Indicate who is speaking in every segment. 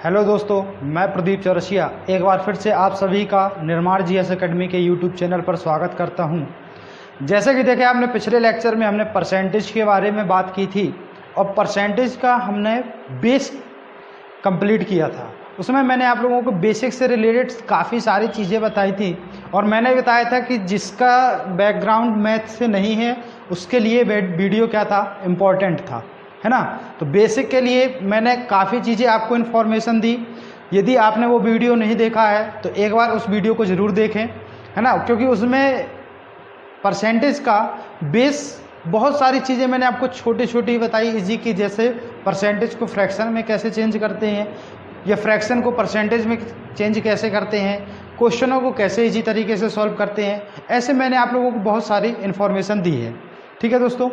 Speaker 1: Hello दोस्तों, मैं प्रदीप चौरसिया एक बार फिर से आप सभी का निर्माण जीएस एकेडमी के यूट्यूब चैनल पर स्वागत करता हूं। जैसे कि देखें, आपने पिछले लेक्चर में हमने परसेंटेज के बारे में बात की थी और परसेंटेज का हमने बेस कंप्लीट किया था। उसमें मैंने आप लोगों को बेसिक से रिलेटेड काफ़ी सारी चीज़ें बताई थी और मैंने बताया था कि जिसका बैकग्राउंड मैथ से नहीं है उसके लिए वीडियो क्या था, इम्पोर्टेंट था, है ना। तो बेसिक के लिए मैंने काफ़ी चीज़ें आपको इन्फॉर्मेशन दी। यदि आपने वो वीडियो नहीं देखा है तो एक बार उस वीडियो को ज़रूर देखें, है ना, क्योंकि उसमें परसेंटेज का बेस बहुत सारी चीज़ें मैंने आपको छोटी छोटी बताई इजी की, जैसे परसेंटेज को फ्रैक्शन में कैसे चेंज करते हैं या फ्रैक्शन को परसेंटेज में चेंज कैसे करते हैं, क्वेश्चनों को कैसे इजी तरीके से सॉल्व करते हैं। ऐसे मैंने आप लोगों को बहुत सारी इन्फॉर्मेशन दी है। ठीक है दोस्तों,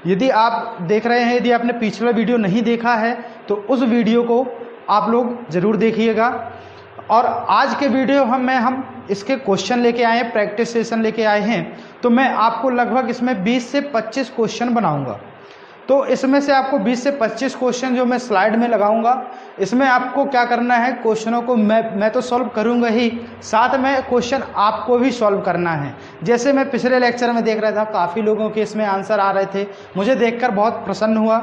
Speaker 1: यदि आप देख रहे हैं, यदि आपने पिछला वीडियो नहीं देखा है तो उस वीडियो को आप लोग ज़रूर देखिएगा। और आज के वीडियो हम इसके क्वेश्चन लेके आए हैं, प्रैक्टिस सेशन लेके आए हैं। तो मैं आपको लगभग इसमें 20 से 25 क्वेश्चन बनाऊंगा। तो इसमें से आपको 20 से 25 क्वेश्चन जो मैं स्लाइड में लगाऊंगा, इसमें आपको क्या करना है, क्वेश्चनों को मैं तो सॉल्व करूंगा ही, साथ में क्वेश्चन आपको भी सॉल्व करना है। जैसे मैं पिछले लेक्चर में देख रहा था, काफ़ी लोगों के इसमें आंसर आ रहे थे। मुझे देखकर बहुत प्रसन्न हुआ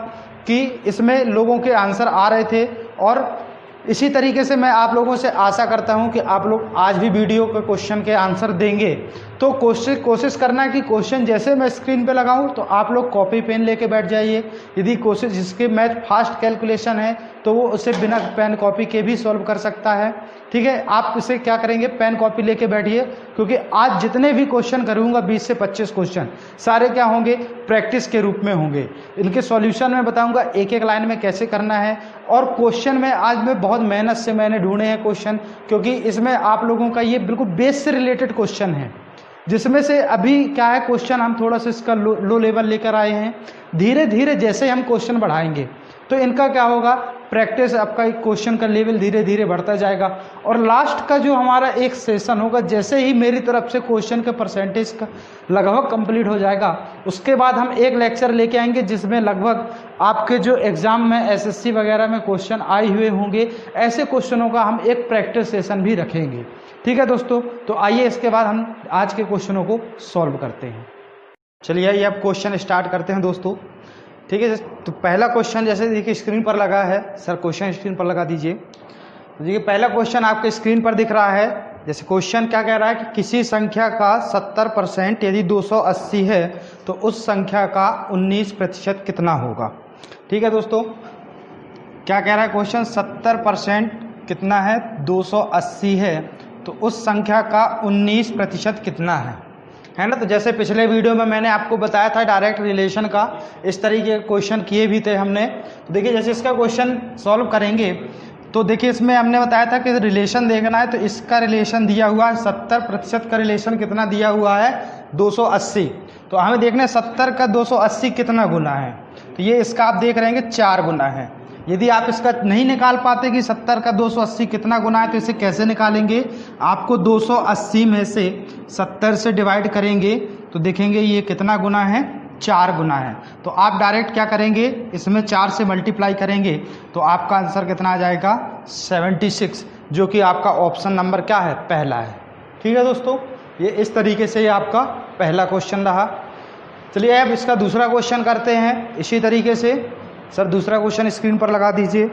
Speaker 1: कि इसमें लोगों के आंसर आ रहे थे और इसी तरीके से मैं आप लोगों से आशा करता हूं कि आप लोग आज भी वीडियो के क्वेश्चन के आंसर देंगे। तो कोशिश करना कि क्वेश्चन जैसे मैं स्क्रीन पे लगाऊं तो आप लोग कॉपी पेन लेके बैठ जाइए। यदि कोशिश जिसके मैथ फास्ट कैलकुलेशन है तो वो उसे बिना पेन कॉपी के भी सॉल्व कर सकता है। ठीक है, आप इसे क्या करेंगे, पेन कॉपी लेके बैठिए, क्योंकि आज जितने भी क्वेश्चन करूंगा 20 से 25 क्वेश्चन सारे क्या होंगे, प्रैक्टिस के रूप में होंगे। इनके सॉल्यूशन में बताऊंगा एक एक लाइन में कैसे करना है। और क्वेश्चन में आज मैं बहुत मेहनत से मैंने ढूंढे हैं क्वेश्चन, क्योंकि इसमें आप लोगों का ये बिल्कुल बेस से रिलेटेड क्वेश्चन है, जिसमें से अभी क्या है, क्वेश्चन हम थोड़ा सा इसका लो लेवल लेकर आए हैं। धीरे धीरे जैसे हम क्वेश्चन बढ़ाएंगे तो इनका क्या होगा, प्रैक्टिस आपका एक क्वेश्चन का लेवल धीरे धीरे बढ़ता जाएगा। और लास्ट का जो हमारा एक सेशन होगा, जैसे ही मेरी तरफ से क्वेश्चन के परसेंटेज का लगभग कंप्लीट हो जाएगा, उसके बाद हम एक लेक्चर लेके आएंगे जिसमें लगभग आपके जो एग्ज़ाम में एसएससी वगैरह में क्वेश्चन आए हुए होंगे, ऐसे क्वेश्चनों का हम एक प्रैक्टिस सेशन भी रखेंगे। ठीक है दोस्तों, तो आइए इसके बाद हम आज के क्वेश्चनों को सॉल्व करते हैं। चलिए आइए अब क्वेश्चन स्टार्ट करते हैं दोस्तों। ठीक है, तो पहला क्वेश्चन जैसे देखिए स्क्रीन पर लगा है, सर क्वेश्चन स्क्रीन पर लगा दीजिए। तो देखिए पहला क्वेश्चन आपके स्क्रीन पर दिख रहा है। जैसे क्वेश्चन क्या कह रहा है कि किसी संख्या का 70% यदि 280 है तो उस संख्या का 19% कितना होगा। ठीक है दोस्तों, क्या कह रहा है क्वेश्चन, 70% कितना है, 280 है, तो उस संख्या का 19% कितना है ना। तो जैसे पिछले वीडियो में मैंने आपको बताया था डायरेक्ट रिलेशन का, इस तरीके के क्वेश्चन किए भी थे हमने। तो देखिए जैसे इसका क्वेश्चन सॉल्व करेंगे तो देखिए इसमें हमने बताया था कि रिलेशन देखना है, तो इसका रिलेशन दिया हुआ है 70% का रिलेशन कितना दिया हुआ है, 280। तो हमें देखना है 70 का 280 कितना गुना है। तो ये इसका आप देख रहे हैं 4 गुना है। यदि आप इसका नहीं निकाल पाते कि 70 का 280 कितना गुना है तो इसे कैसे निकालेंगे, आपको 280 में से 70 से डिवाइड करेंगे तो देखेंगे ये कितना गुना है, 4 गुना है। तो आप डायरेक्ट क्या करेंगे, इसमें 4 से मल्टीप्लाई करेंगे तो आपका आंसर कितना आ जाएगा, 76, जो कि आपका ऑप्शन नंबर क्या है, पहला है। ठीक है दोस्तों, ये इस तरीके से ये आपका पहला क्वेश्चन रहा। चलिए अब इसका दूसरा क्वेश्चन करते हैं इसी तरीके से। सर दूसरा क्वेश्चन स्क्रीन पर लगा दीजिए।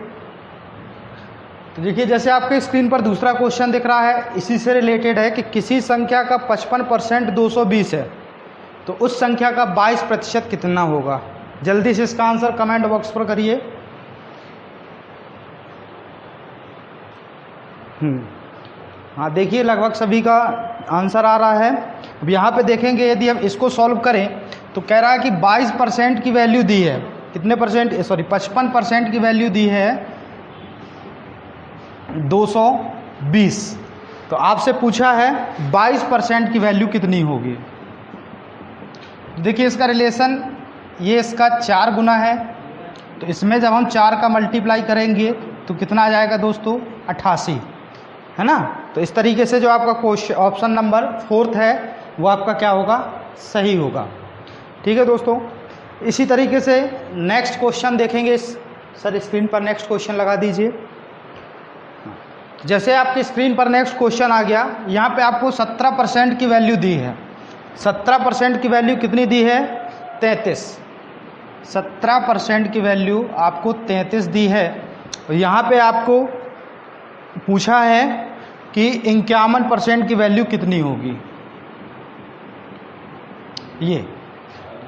Speaker 1: तो देखिए जैसे आपके स्क्रीन पर दूसरा क्वेश्चन दिख रहा है, इसी से रिलेटेड है कि किसी संख्या का 55% 220 है तो उस संख्या का 22% कितना होगा। जल्दी से इसका आंसर कमेंट बॉक्स पर करिए। हाँ देखिए लगभग सभी का आंसर आ रहा है। अब यहाँ पे देखेंगे यदि हम इसको सॉल्व करें तो कह रहा है कि 22% की वैल्यू दी है, कितने परसेंट, सॉरी 55% की वैल्यू दी है 220। तो आपसे पूछा है 22% की वैल्यू कितनी होगी। देखिए इसका रिलेशन, ये इसका 4 गुना है, तो इसमें जब हम 4 का मल्टीप्लाई करेंगे तो कितना आ जाएगा दोस्तों, 88, है ना। तो इस तरीके से जो आपका क्वेश्चन ऑप्शन नंबर 4 है वो आपका क्या होगा, सही होगा। ठीक है दोस्तों, इसी तरीके से नेक्स्ट क्वेश्चन देखेंगे। सर स्क्रीन पर नेक्स्ट क्वेश्चन लगा दीजिए। जैसे आपकी स्क्रीन पर नेक्स्ट क्वेश्चन आ गया, यहाँ पे आपको 17% की वैल्यू दी है। 17% की वैल्यू कितनी दी है? 33। 17% की वैल्यू आपको 33 दी है। और यहाँ पे आपको पूछा है कि 51% की वैल्यू कितनी होगी। ये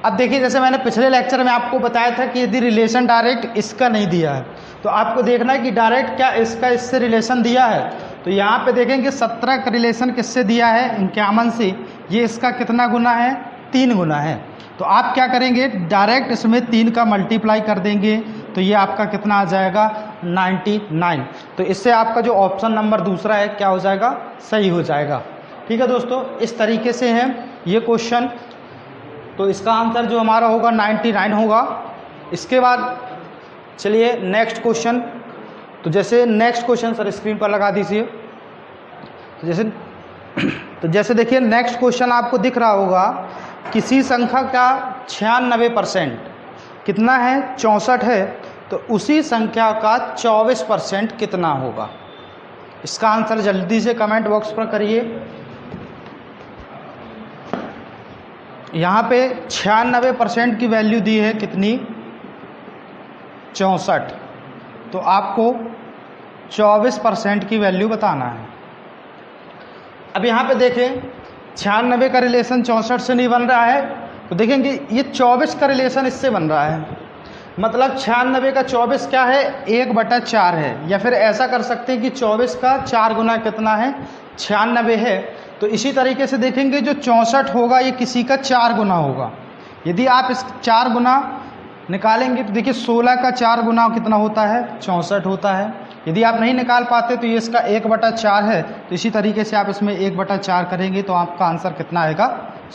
Speaker 1: अब देखिए, जैसे मैंने पिछले लेक्चर में आपको बताया था कि यदि रिलेशन डायरेक्ट इसका नहीं दिया है तो आपको देखना है कि डायरेक्ट क्या इसका इससे रिलेशन दिया है। तो यहाँ पे देखेंगे 17 का रिलेशन किससे दिया है? 51 से। ये इसका कितना गुना है? 3 गुना है। तो आप क्या करेंगे? डायरेक्ट इसमें 3 का मल्टीप्लाई कर देंगे तो ये आपका कितना आ जाएगा? 99। तो इससे आपका जो ऑप्शन नंबर दूसरा है क्या हो जाएगा? सही हो जाएगा। ठीक है दोस्तों, इस तरीके से है ये क्वेश्चन। तो इसका आंसर जो हमारा होगा 99 होगा। इसके बाद चलिए नेक्स्ट क्वेश्चन। तो जैसे नेक्स्ट क्वेश्चन सर स्क्रीन पर लगा दीजिए। तो जैसे देखिए नेक्स्ट क्वेश्चन आपको दिख रहा होगा, किसी संख्या का 96% कितना है? 64 है। तो उसी संख्या का 24% कितना होगा? इसका आंसर जल्दी से कमेंट बॉक्स पर करिए। यहाँ पे 96% की वैल्यू दी है कितनी? 64। तो आपको 24% की वैल्यू बताना है। अब यहाँ पे देखें 96 का रिलेशन 64 से नहीं बन रहा है, तो देखेंगे ये 24 का रिलेशन इससे बन रहा है। मतलब 96 का 24 क्या है? 1/4 है। या फिर ऐसा कर सकते हैं कि 24 का 4 गुना कितना है? 96 है। तो इसी तरीके से देखेंगे जो 64 होगा ये किसी का 4 गुना होगा। यदि आप इस 4 गुना निकालेंगे तो देखिए 16 का 4 गुना कितना होता है? 64 होता है। यदि आप नहीं निकाल पाते तो ये इसका 1/4 है। तो इसी तरीके से आप इसमें 1/4 करेंगे तो आपका आंसर कितना आएगा?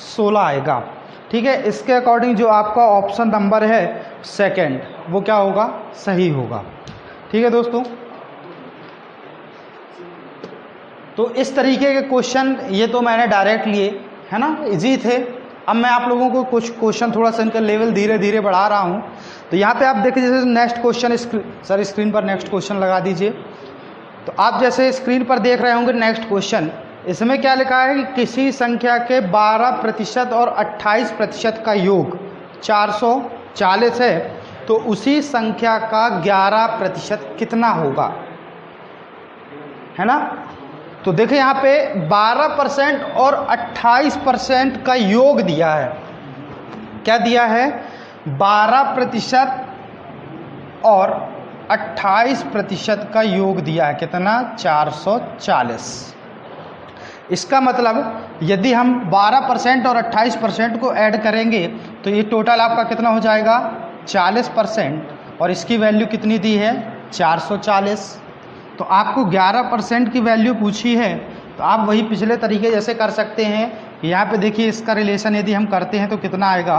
Speaker 1: 16 आएगा। ठीक है, इसके अकॉर्डिंग जो आपका ऑप्शन नंबर है सेकंड वो क्या होगा? सही होगा। ठीक है दोस्तों, तो इस तरीके के क्वेश्चन ये तो मैंने डायरेक्ट लिए है ना, इजी थे। अब मैं आप लोगों को कुछ क्वेश्चन थोड़ा सा इनका लेवल धीरे धीरे बढ़ा रहा हूँ। तो यहाँ पे आप देखिए जैसे नेक्स्ट क्वेश्चन सर स्क्रीन पर नेक्स्ट क्वेश्चन लगा दीजिए। तो आप जैसे स्क्रीन पर देख रहे होंगे नेक्स्ट क्वेश्चन, इसमें क्या लिखा है कि किसी संख्या के 12% और 28% का योग 440 है, तो उसी संख्या का 11% कितना होगा? है ना। तो देखिए यहाँ पे 12% और 28% का योग दिया है। क्या दिया है? 12% और 28% का योग दिया है। कितना? 440। इसका मतलब यदि हम 12% और 28% को ऐड करेंगे तो ये टोटल आपका कितना हो जाएगा? 40%। और इसकी वैल्यू कितनी दी है? 440। तो आपको 11% की वैल्यू पूछी है, तो आप वही पिछले तरीके जैसे कर सकते हैं। यहाँ पे देखिए इसका रिलेशन यदि हम करते हैं तो कितना आएगा?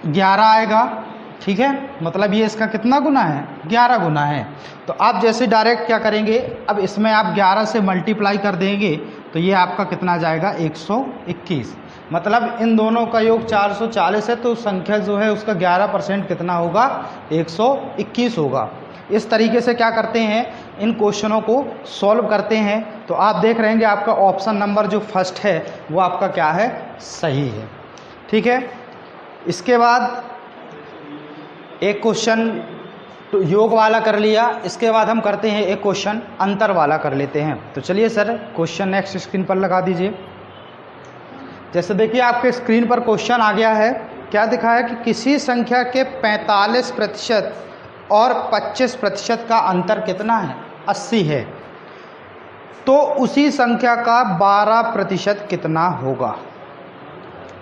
Speaker 1: 11 आएगा। ठीक है, मतलब ये इसका कितना गुना है? 11 गुना है। तो आप जैसे डायरेक्ट क्या करेंगे, अब इसमें आप 11 से मल्टीप्लाई कर देंगे तो ये आपका कितना जाएगा? 121। मतलब इन दोनों का योग 440 है, तो संख्या जो है उसका 11% कितना होगा? 121 होगा। इस तरीके से क्या करते हैं, इन क्वेश्चनों को सॉल्व करते हैं। तो आप देख रहे हैं आपका ऑप्शन नंबर जो फर्स्ट है वो आपका क्या है? सही है। ठीक है, इसके बाद एक क्वेश्चन तो योग वाला कर लिया, इसके बाद हम करते हैं एक क्वेश्चन अंतर वाला कर लेते हैं। तो चलिए सर क्वेश्चन नेक्स्ट स्क्रीन पर लगा दीजिए। जैसे देखिए आपके स्क्रीन पर क्वेश्चन आ गया है। क्या दिखा है कि किसी संख्या के 45% और 25% का अंतर कितना है? 80 है। तो उसी संख्या का 12% कितना होगा?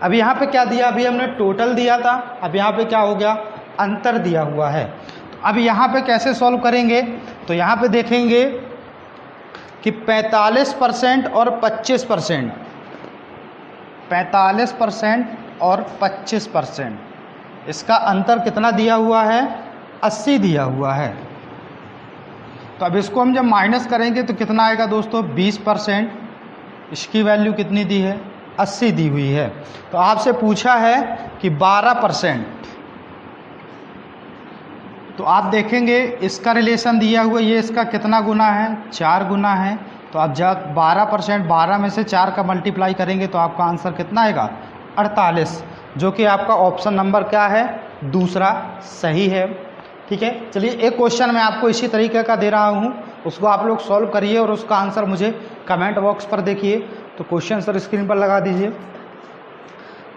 Speaker 1: अब यहाँ पे क्या दिया? अभी हमने टोटल दिया था, अब यहाँ पे क्या हो गया? अंतर दिया हुआ है। तो अब यहाँ पे कैसे सॉल्व करेंगे? तो यहाँ पे देखेंगे कि 45% और 25%, 45% और 25%, इसका अंतर कितना दिया हुआ है? 80 दिया हुआ है। तो अब इसको हम जब माइनस करेंगे तो कितना आएगा दोस्तों? 20%। इसकी वैल्यू कितनी दी है? 80 दी हुई है। तो आपसे पूछा है कि 12%, तो आप देखेंगे इसका रिलेशन दिया हुआ, ये इसका कितना गुना है, 4 गुना है। तो आप जब 12% 12 में से 4 का मल्टीप्लाई करेंगे तो आपका आंसर कितना आएगा, 48, जो कि आपका ऑप्शन नंबर क्या है, दूसरा सही है। ठीक है, चलिए एक क्वेश्चन मैं आपको इसी तरीके का दे रहा हूँ, उसको आप लोग सॉल्व करिए और उसका आंसर मुझे कमेंट बॉक्स पर देखिए। तो क्वेश्चन सर स्क्रीन पर लगा दीजिए।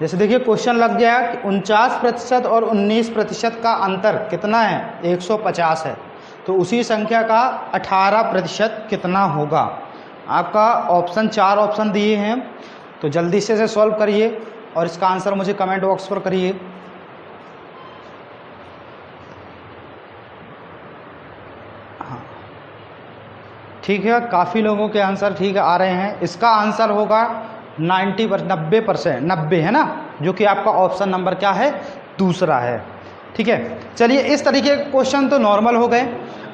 Speaker 1: जैसे देखिए क्वेश्चन लग गया कि 49% और 19% का अंतर कितना है, 150 है। तो उसी संख्या का 18% कितना होगा। आपका ऑप्शन 4 ऑप्शन दिए हैं, तो जल्दी से सॉल्व करिए और इसका आंसर मुझे कमेंट बॉक्स पर करिए। हाँ ठीक है, काफ़ी लोगों के आंसर ठीक आ रहे हैं। इसका आंसर होगा 90% 90 है ना, जो कि आपका ऑप्शन नंबर क्या है, दूसरा है। ठीक है, चलिए इस तरीके के क्वेश्चन तो नॉर्मल हो गए।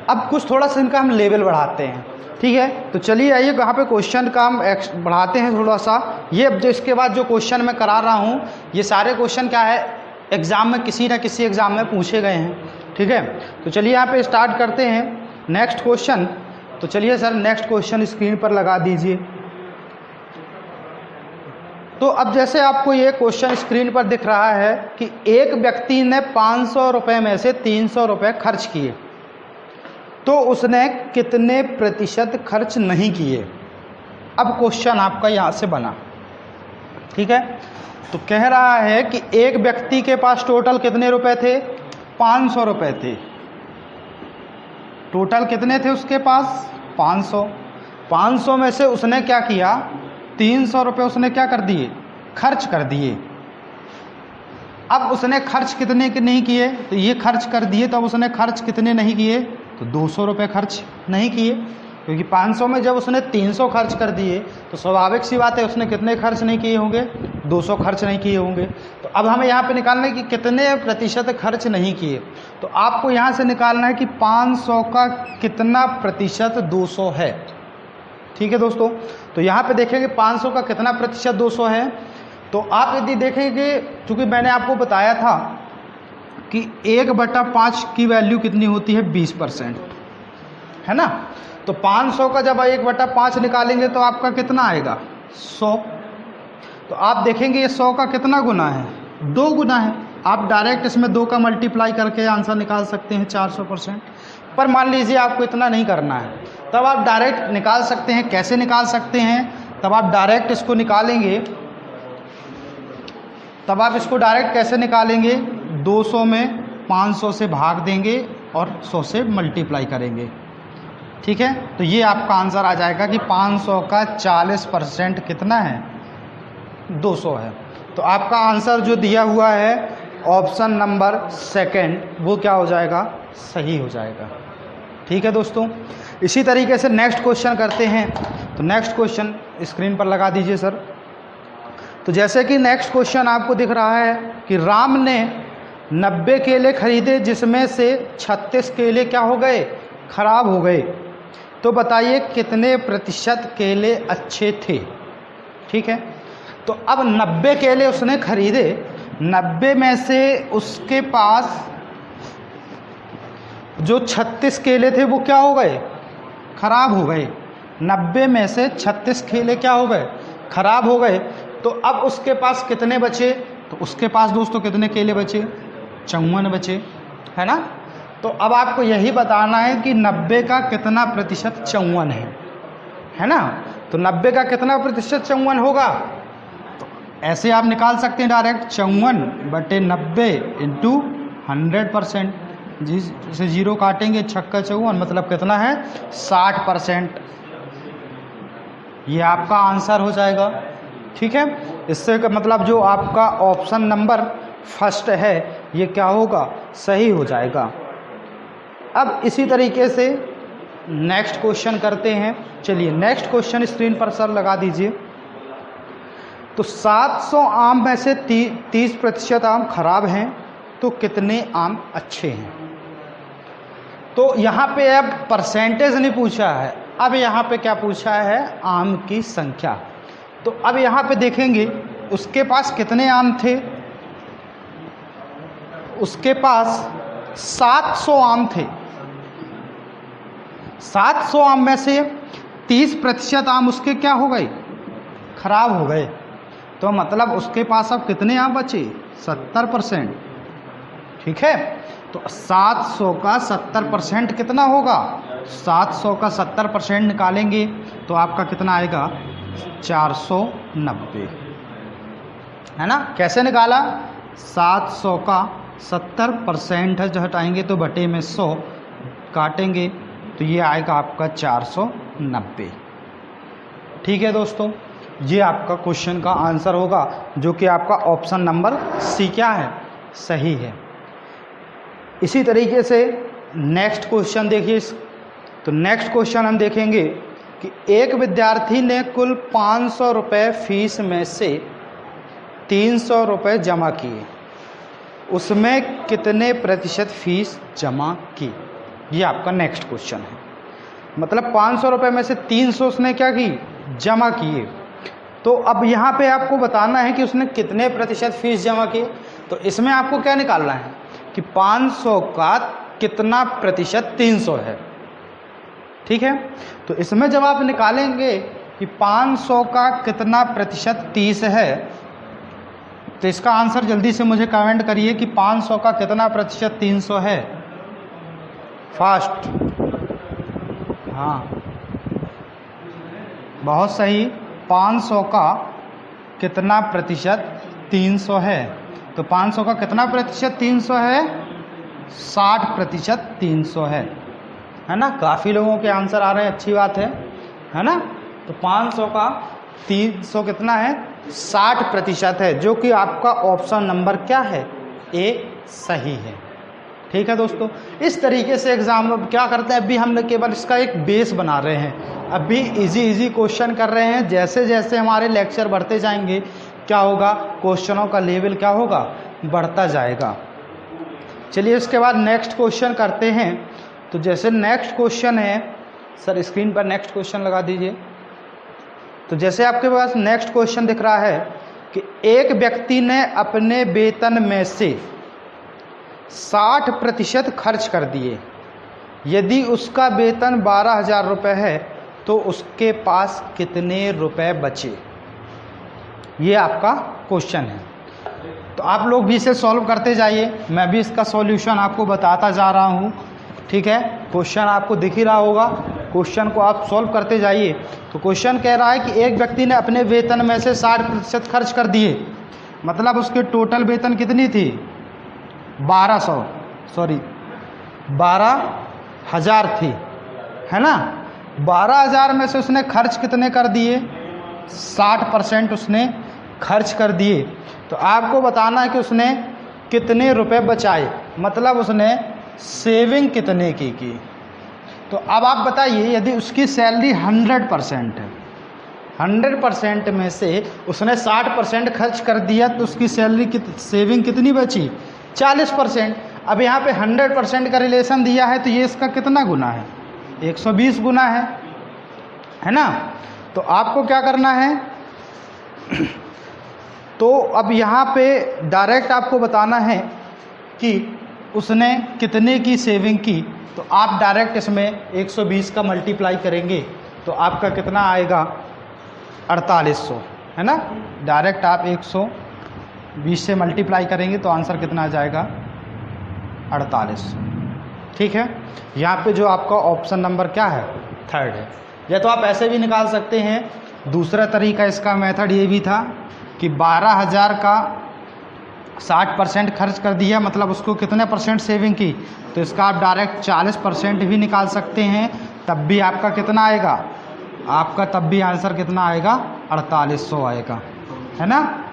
Speaker 1: अब कुछ थोड़ा सा इनका हम लेवल बढ़ाते हैं। ठीक है, तो चलिए आइए यहाँ पे क्वेश्चन का हम बढ़ाते हैं थोड़ा सा। ये अब जो इसके बाद जो क्वेश्चन मैं करा रहा हूँ, ये सारे क्वेश्चन क्या है, एग्ज़ाम में किसी न किसी एग्ज़ाम में पूछे गए हैं। ठीक है, तो चलिए यहाँ पे स्टार्ट करते हैं नेक्स्ट क्वेश्चन। तो चलिए सर नेक्स्ट क्वेश्चन स्क्रीन पर लगा दीजिए। तो अब जैसे आपको ये क्वेश्चन स्क्रीन पर दिख रहा है कि एक व्यक्ति ने 500 रुपये में से 300 रुपये खर्च किए, तो उसने कितने प्रतिशत खर्च नहीं किए। अब क्वेश्चन आपका यहाँ से बना। ठीक है, तो कह रहा है कि एक व्यक्ति के पास टोटल कितने रुपए थे, 500 रुपये थे। टोटल कितने थे उसके पास, 500। 500 में से उसने क्या किया, 300 रुपये उसने क्या कर दिए, खर्च कर दिए। अब उसने खर्च कितने के नहीं किए, तो ये खर्च कर दिए, तब उसने खर्च कितने नहीं किए, तो 200 रुपये खर्च नहीं किए। क्योंकि 500 में जब उसने 300 खर्च कर दिए तो स्वाभाविक सी बात है उसने कितने खर्च नहीं किए होंगे, 200 खर्च नहीं किए होंगे। तो अब हमें यहाँ पे निकालना है कि कितने प्रतिशत खर्च नहीं किए। तो आपको यहाँ से निकालना है कि 500 का कितना प्रतिशत 200 है। ठीक है दोस्तों, तो यहाँ पे देखेंगे 500 का कितना प्रतिशत 200 है। तो आप यदि देखेंगे, चूँकि मैंने आपको बताया था कि 1/5 की वैल्यू कितनी होती है, 20%, है ना। तो 500 का जब 1/5 निकालेंगे तो आपका कितना आएगा, 100। तो आप देखेंगे ये 100 का कितना गुना है, 2 गुना है। आप डायरेक्ट इसमें 2 का मल्टीप्लाई करके आंसर निकाल सकते हैं 400%। पर मान लीजिए आपको इतना नहीं करना है, तब आप डायरेक्ट निकाल सकते हैं। कैसे निकाल सकते हैं, तब आप डायरेक्ट इसको निकालेंगे। तब आप इसको डायरेक्ट कैसे निकालेंगे, 200 में 500 से भाग देंगे और 100 से मल्टीप्लाई करेंगे। ठीक है, तो ये आपका आंसर आ जाएगा कि 500 का 40% कितना है, 200 है। तो आपका आंसर जो दिया हुआ है ऑप्शन नंबर सेकंड, वो क्या हो जाएगा, सही हो जाएगा। ठीक है दोस्तों, इसी तरीके से नेक्स्ट क्वेश्चन करते हैं। तो नेक्स्ट क्वेश्चन स्क्रीन पर लगा दीजिए सर। तो जैसे कि नेक्स्ट क्वेश्चन आपको दिख रहा है कि राम ने 90 केले खरीदे, जिसमें से 36 केले क्या हो गए, खराब हो गए। तो बताइए कितने प्रतिशत केले अच्छे थे। ठीक है, तो अब 90 केले उसने खरीदे, 90 में से उसके पास जो 36 केले थे वो क्या हो गए, खराब हो गए। 90 में से 36 केले क्या हो गए, खराब हो गए। तो अब उसके पास कितने बचे, तो उसके पास दोस्तों कितने केले बचे, 54 बचे, है ना। तो अब आपको यही बताना है कि 90 का कितना प्रतिशत 54 है ना। तो 90 का कितना प्रतिशत 54 होगा, तो ऐसे आप निकाल सकते हैं डायरेक्ट, 54/90 इंटू 100%। जिसे 0 काटेंगे, 6 का 54, मतलब कितना है, 60%। ये आपका आंसर हो जाएगा। ठीक है, इससे का मतलब जो आपका ऑप्शन नंबर फर्स्ट है ये क्या होगा, सही हो जाएगा। अब इसी तरीके से नेक्स्ट क्वेश्चन करते हैं। चलिए नेक्स्ट क्वेश्चन स्क्रीन पर सर लगा दीजिए। तो 700 आम में से 30% आम खराब हैं, तो कितने आम अच्छे हैं। तो यहाँ पे अब परसेंटेज नहीं पूछा है, अब यहाँ पे क्या पूछा है, आम की संख्या। तो अब यहाँ पे देखेंगे उसके पास कितने आम थे, उसके पास 700 आम थे, 700 आम में से 30% आम उसके क्या हो गए, खराब हो गए। तो मतलब उसके पास अब कितने आम बचे, 70%। ठीक है, तो 700 का 70% कितना होगा, 700 का 70% निकालेंगे तो आपका कितना आएगा, 490, है ना। कैसे निकाला, 700 का 70% है जो हटाएंगे तो बटे में 100 काटेंगे तो ये आएगा आपका 490। ठीक है दोस्तों, ये आपका क्वेश्चन का आंसर होगा, जो कि आपका ऑप्शन नंबर सी क्या है, सही है। इसी तरीके से नेक्स्ट क्वेश्चन देखिए। तो नेक्स्ट क्वेश्चन हम देखेंगे कि एक विद्यार्थी ने कुल 500 रुपये फीस में से 300 रुपये जमा किए, उसमें कितने प्रतिशत फीस जमा की। ये आपका नेक्स्ट क्वेश्चन है। मतलब 500 रुपये में से 300 उसने क्या की, जमा किए। तो अब यहाँ पे आपको बताना है कि उसने कितने प्रतिशत फीस जमा की। तो इसमें आपको क्या निकालना है कि 500 का कितना प्रतिशत 300 है। ठीक है, तो इसमें जब आप निकालेंगे कि 500 का कितना प्रतिशत 30 है, तो इसका आंसर जल्दी से मुझे कमेंट करिए कि 500 का कितना प्रतिशत 300 है, फास्ट। हाँ, बहुत सही, 500 का कितना प्रतिशत 300 है। तो 500 का कितना प्रतिशत 300 है, 60% 300 है ना। काफ़ी लोगों के आंसर आ रहे हैं, अच्छी बात है ना। तो 500 का 300 कितना है, 60% है, जो कि आपका ऑप्शन नंबर क्या है, ए सही है। ठीक है दोस्तों, इस तरीके से एग्जाम में क्या करते हैं, अभी हमने केवल इसका एक बेस बना रहे हैं, अभी इजी क्वेश्चन कर रहे हैं। जैसे जैसे हमारे लेक्चर बढ़ते जाएंगे क्या होगा, क्वेश्चनों का लेवल क्या होगा, बढ़ता जाएगा। चलिए इसके बाद नेक्स्ट क्वेश्चन करते हैं। तो जैसे नेक्स्ट क्वेश्चन है, सर स्क्रीन पर नेक्स्ट क्वेश्चन लगा दीजिए। तो जैसे आपके पास नेक्स्ट क्वेश्चन दिख रहा है कि एक व्यक्ति ने अपने वेतन में से 60% खर्च कर दिए, यदि उसका वेतन 12,000 रुपये है तो उसके पास कितने रुपए बचे। ये आपका क्वेश्चन है। तो आप लोग भी इसे सॉल्व करते जाइए, मैं भी इसका सॉल्यूशन आपको बताता जा रहा हूँ। ठीक है, क्वेश्चन आपको दिख ही रहा होगा, क्वेश्चन को आप सॉल्व करते जाइए। तो क्वेश्चन कह रहा है कि एक व्यक्ति ने अपने वेतन में से 60% खर्च कर दिए, मतलब उसके टोटल वेतन कितनी थी, 12,000 थी, है ना। 12,000 में से उसने खर्च कितने कर दिए, 60% उसने खर्च कर दिए। तो आपको बताना है कि उसने कितने रुपए बचाए, मतलब उसने सेविंग कितने की। तो अब आप बताइए, यदि उसकी सैलरी 100% है, 100% में से उसने 60% खर्च कर दिया, तो उसकी सैलरी की सेविंग कितनी बची, 40%। अब यहाँ पे 100% का रिलेशन दिया है, तो ये इसका कितना गुना है, 120 गुना है ना। तो आपको क्या करना है, तो अब यहाँ पे डायरेक्ट आपको बताना है कि उसने कितने की सेविंग की। तो आप डायरेक्ट इसमें 120 का मल्टीप्लाई करेंगे तो आपका कितना आएगा, 4800, है ना। डायरेक्ट आप 120 से मल्टीप्लाई करेंगे तो आंसर कितना आ जाएगा, 4800। ठीक है, यहाँ पे जो आपका ऑप्शन नंबर क्या है, थर्ड है। या तो आप ऐसे भी निकाल सकते हैं। दूसरा तरीका इसका मेथड ये भी था कि 12,000 का 60% खर्च कर दिया, मतलब उसको कितने परसेंट सेविंग की, तो इसका आप डायरेक्ट 40% भी निकाल सकते हैं, तब भी आपका कितना आएगा, आपका तब भी आंसर कितना आएगा, 4800 आएगा, है ना।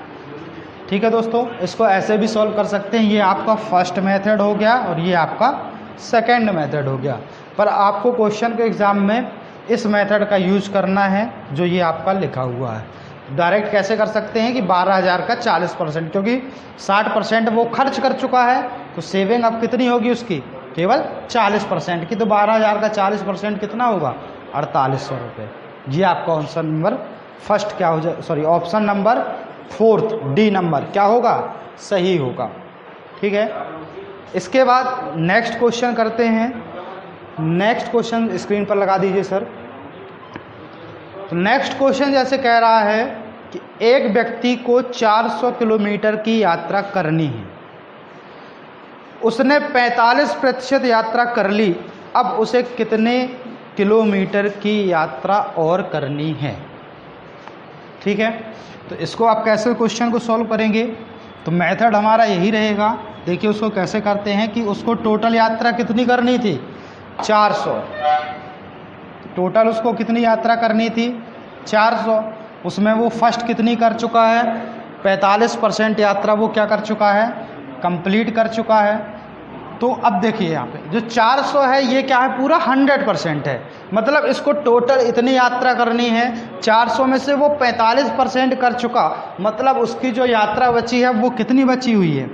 Speaker 1: ठीक है दोस्तों, इसको ऐसे भी सॉल्व कर सकते हैं। ये आपका फर्स्ट मेथड हो गया और ये आपका सेकंड मेथड हो गया। पर आपको क्वेश्चन के एग्ज़ाम में इस मेथड का यूज करना है जो ये आपका लिखा हुआ है। डायरेक्ट कैसे कर सकते हैं कि 12,000 का 40%, क्योंकि 60% वो खर्च कर चुका है, तो सेविंग अब कितनी होगी उसकी, केवल 40% की। तो 12,000 का 40% कितना होगा, 4800 रुपये। ये आपका ऑप्शन नंबर फर्स्ट क्या हो जाए, sorry option number fourth D number क्या होगा, सही होगा। ठीक है, इसके बाद नेक्स्ट क्वेश्चन करते हैं। नेक्स्ट क्वेश्चन स्क्रीन पर लगा दीजिए सर। तो नेक्स्ट क्वेश्चन जैसे कह रहा है कि एक व्यक्ति को 400 किलोमीटर की यात्रा करनी है, उसने 45% यात्रा कर ली, अब उसे कितने किलोमीटर की यात्रा और करनी है। ठीक है, तो इसको आप कैसे क्वेश्चन को सॉल्व करेंगे, तो मेथड हमारा यही रहेगा। देखिए उसको कैसे करते हैं कि उसको टोटल यात्रा कितनी करनी थी, 400। टोटल उसको कितनी यात्रा करनी थी, 400। उसमें वो फर्स्ट कितनी कर चुका है, 45% यात्रा वो क्या कर चुका है, कंप्लीट कर चुका है। तो अब देखिए यहाँ पे जो 400 है ये क्या है, पूरा 100% है। मतलब इसको टोटल इतनी यात्रा करनी है, 400 में से वो 45% कर चुका, मतलब उसकी जो यात्रा बची है वो कितनी बची हुई है,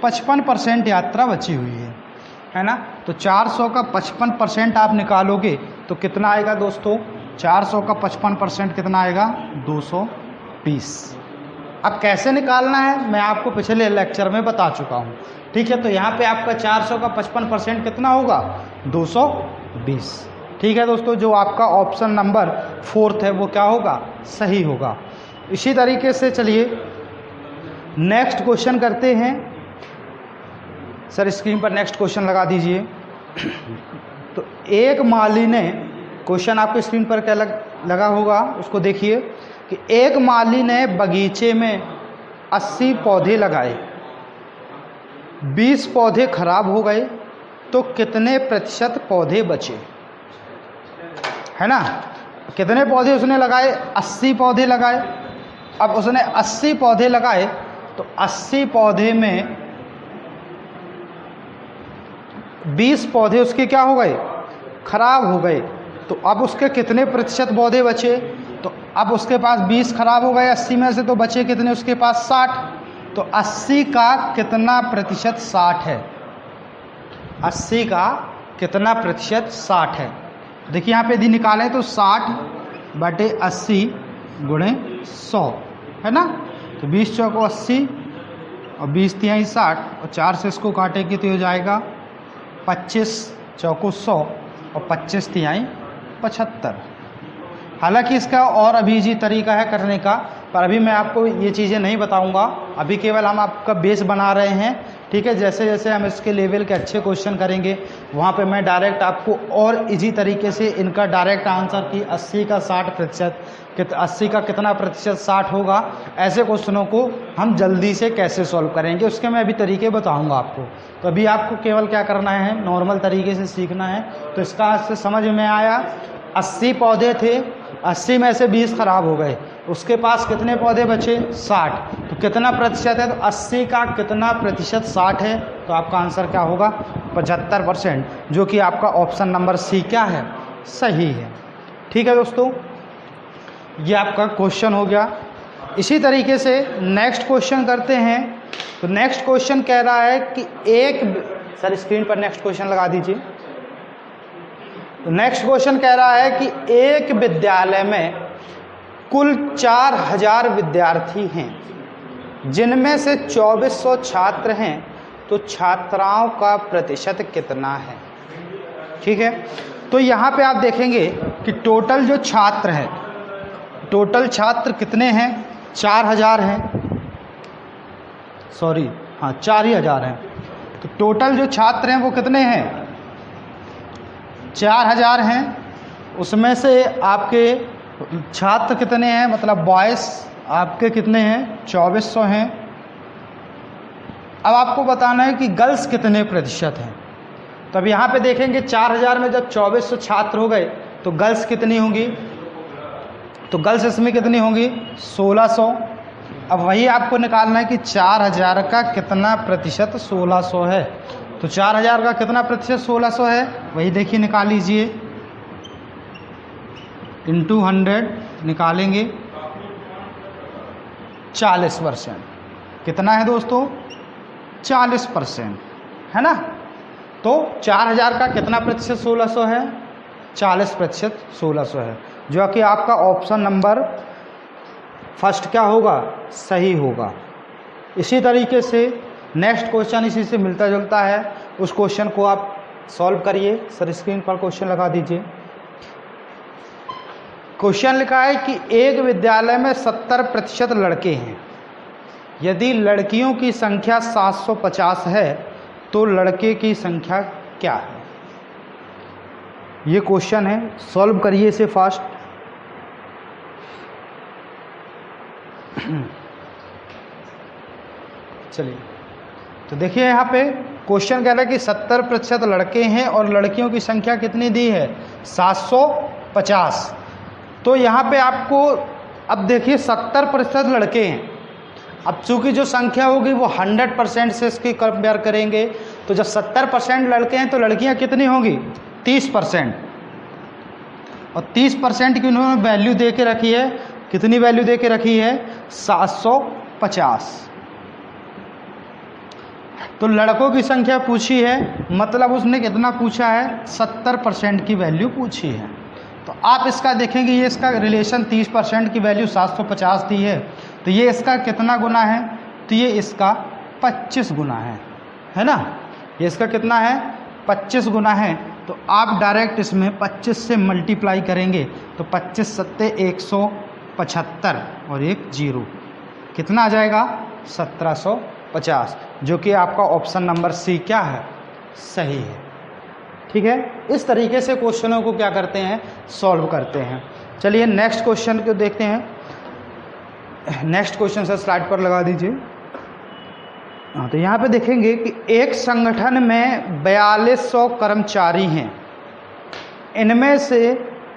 Speaker 1: 55% यात्रा बची हुई है ना। तो 400 का 55% आप निकालोगे तो कितना आएगा दोस्तों, 400 का 55% कितना आएगा, 220। अब कैसे निकालना है मैं आपको पिछले लेक्चर में बता चुका हूँ। ठीक है, तो यहाँ पे आपका 400 का 55% कितना होगा, 220। ठीक है दोस्तों, जो आपका ऑप्शन नंबर 4 है वो क्या होगा, सही होगा। इसी तरीके से चलिए नेक्स्ट क्वेश्चन करते हैं। सर स्क्रीन पर नेक्स्ट क्वेश्चन लगा दीजिए। तो एक माली ने, क्वेश्चन आपको स्क्रीन पर क्या लगा होगा उसको देखिए कि एक माली ने बगीचे में 80 पौधे लगाए, 20 पौधे खराब हो गए, तो कितने प्रतिशत पौधे बचे, है ना। कितने पौधे उसने लगाए, 80 पौधे लगाए। अब उसने 80 पौधे लगाए तो 80 पौधे में 20 पौधे उसके क्या हो गए, खराब हो गए। तो अब उसके कितने प्रतिशत पौधे बचे, तो अब उसके पास 20 खराब हो गए 80 में से, तो बचे कितने उसके पास, 60। तो 80 का कितना प्रतिशत 60 है, 80 का कितना प्रतिशत 60 है। देखिए यहाँ पे यदि निकालें तो 60/80 गुणे 100 है ना। तो 20 चौको 80 और 20 तिहाई 60 और 4 से इसको काटेंगे तो हो जाएगा 25 चौको 100 और 25 तिहाई 75। हालांकि इसका और अभी जी तरीका है करने का, पर अभी मैं आपको ये चीज़ें नहीं बताऊंगा। अभी केवल हम आपका बेस बना रहे हैं। ठीक है, जैसे जैसे हम इसके लेवल के अच्छे क्वेश्चन करेंगे वहाँ पे मैं डायरेक्ट आपको और इजी तरीके से इनका डायरेक्ट आंसर कि 80 का 60%, 80 का कितना प्रतिशत 60 होगा, ऐसे क्वेश्चनों को हम जल्दी से कैसे सॉल्व करेंगे उसके मैं अभी तरीके बताऊँगा आपको। तो अभी आपको केवल क्या करना है, नॉर्मल तरीके से सीखना है। तो इसका आज से समझ में आया, 80 पौधे थे, 80 में से 20 खराब हो गए, उसके पास कितने पौधे बचे, 60। तो कितना प्रतिशत है, तो 80 का कितना प्रतिशत 60 है, तो आपका आंसर क्या होगा, 75%, जो कि आपका ऑप्शन नंबर सी क्या है, सही है। ठीक है दोस्तों, ये आपका क्वेश्चन हो गया। इसी तरीके से नेक्स्ट क्वेश्चन करते हैं। तो नेक्स्ट क्वेश्चन कह रहा है कि सर स्क्रीन पर नेक्स्ट क्वेश्चन लगा दीजिए। तो नेक्स्ट क्वेश्चन कह रहा है कि एक विद्यालय में कुल 4000 विद्यार्थी हैं, जिनमें से 2400 छात्र हैं, तो छात्राओं का प्रतिशत कितना है। ठीक है, तो यहाँ पे आप देखेंगे कि टोटल जो छात्र हैं, टोटल छात्र कितने हैं, 4000 हैं, सॉरी हाँ 4000 हैं। तो टोटल जो छात्र हैं वो कितने हैं, 4000 हैं। उसमें से आपके छात्र कितने हैं, मतलब बॉयज़ आपके कितने हैं, 2400 हैं। अब आपको बताना है कि गर्ल्स कितने प्रतिशत हैं। तो अब यहाँ पे देखेंगे 4000 में जब 2400 छात्र हो गए तो गर्ल्स कितनी होंगी, तो गर्ल्स इसमें कितनी होंगी, 1600। अब वही आपको निकालना है कि 4000 का कितना प्रतिशत 1600 है। तो 4000 का कितना प्रतिशत 1600 है, वही देखिए निकाल लीजिए, इंटू 100 निकालेंगे, 40%। कितना है दोस्तों, 40% है ना। तो 4000 का कितना प्रतिशत 1600 है, 40% 1600 है, जो कि आपका ऑप्शन नंबर फर्स्ट क्या होगा, सही होगा। इसी तरीके से नेक्स्ट क्वेश्चन इसी से मिलता जुलता है, उस क्वेश्चन को आप सॉल्व करिए। सर स्क्रीन पर क्वेश्चन लगा दीजिए। क्वेश्चन लिखा है कि एक विद्यालय में 70% लड़के हैं, यदि लड़कियों की संख्या 750 है तो लड़के की संख्या क्या है। ये क्वेश्चन है, सॉल्व करिए इसे फास्ट। चलिए तो देखिए यहाँ पे क्वेश्चन कह रहा है कि 70% लड़के हैं और लड़कियों की संख्या कितनी दी है, 750। तो यहाँ पे आपको अब देखिए 70% लड़के हैं, अब चूंकि जो संख्या होगी वो 100% से इसकी कंपेयर करेंगे, तो जब 70% लड़के हैं तो लड़कियां कितनी होंगी, 30%। और 30% की उन्होंने वैल्यू दे के रखी है, कितनी वैल्यू दे के रखी है, 750। तो लड़कों की संख्या पूछी है, मतलब उसने कितना पूछा है, 70% की वैल्यू पूछी है। तो आप इसका देखेंगे, ये इसका रिलेशन 30% की वैल्यू 750 दी है, तो ये इसका कितना गुना है, तो ये इसका 25 गुना है ना। ये इसका कितना है, 25 गुना है। तो आप डायरेक्ट इसमें 25 से मल्टीप्लाई करेंगे तो 25 सत्ते 175 और एक जीरो, कितना आ जाएगा, 1750, जो कि आपका ऑप्शन नंबर सी क्या है, सही है। ठीक है, इस तरीके से क्वेश्चनों को क्या करते हैं, सॉल्व करते हैं। चलिए नेक्स्ट क्वेश्चन को देखते हैं। नेक्स्ट क्वेश्चन सर स्लाइड पर लगा दीजिए। हाँ, तो यहाँ पे देखेंगे कि एक संगठन में 4200 कर्मचारी हैं, इनमें से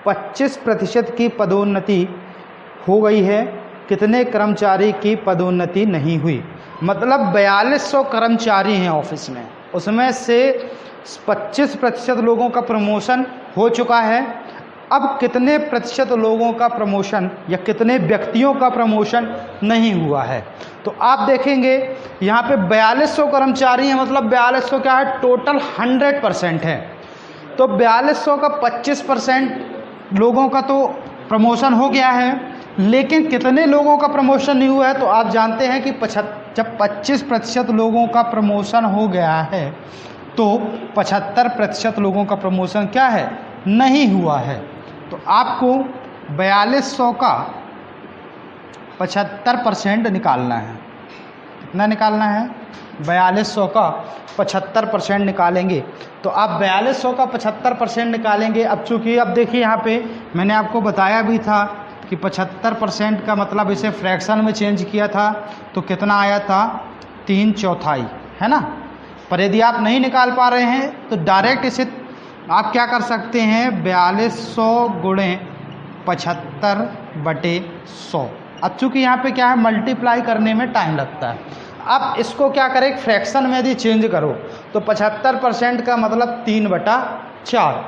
Speaker 1: 25% की पदोन्नति हो गई है, कितने कर्मचारी की पदोन्नति नहीं हुई। मतलब 4200 कर्मचारी हैं ऑफिस में, उसमें से 25% लोगों का प्रमोशन हो चुका है। अब कितने प्रतिशत लोगों का प्रमोशन या कितने व्यक्तियों का प्रमोशन नहीं हुआ है। तो आप देखेंगे यहाँ पे 4200 कर्मचारी हैं, मतलब 4200 क्या है, टोटल 100% है। तो 4200 का 25% लोगों का तो प्रमोशन हो गया है, लेकिन कितने लोगों का प्रमोशन नहीं हुआ है। तो आप जानते हैं कि जब 25% लोगों का प्रमोशन हो गया है तो 75% लोगों का प्रमोशन क्या है, नहीं हुआ है। तो आपको 4200 का 75% निकालना है। कितना निकालना है, 4200 का 75% निकालेंगे। तो आप 4200 का 75% निकालेंगे। अब चूँकि अब देखिए यहाँ पे मैंने आपको बताया भी था कि 75% का मतलब इसे फ्रैक्शन में चेंज किया था, तो कितना आया था, 3/4, है ना। पर यदि आप नहीं निकाल पा रहे हैं तो डायरेक्ट इसे आप क्या कर सकते हैं, 4200 गुणे 75/100। अब चूँकि यहाँ पे क्या है, मल्टीप्लाई करने में टाइम लगता है। अब इसको क्या करें, फ्रैक्शन में यदि चेंज करो तो 75% का मतलब 3/4,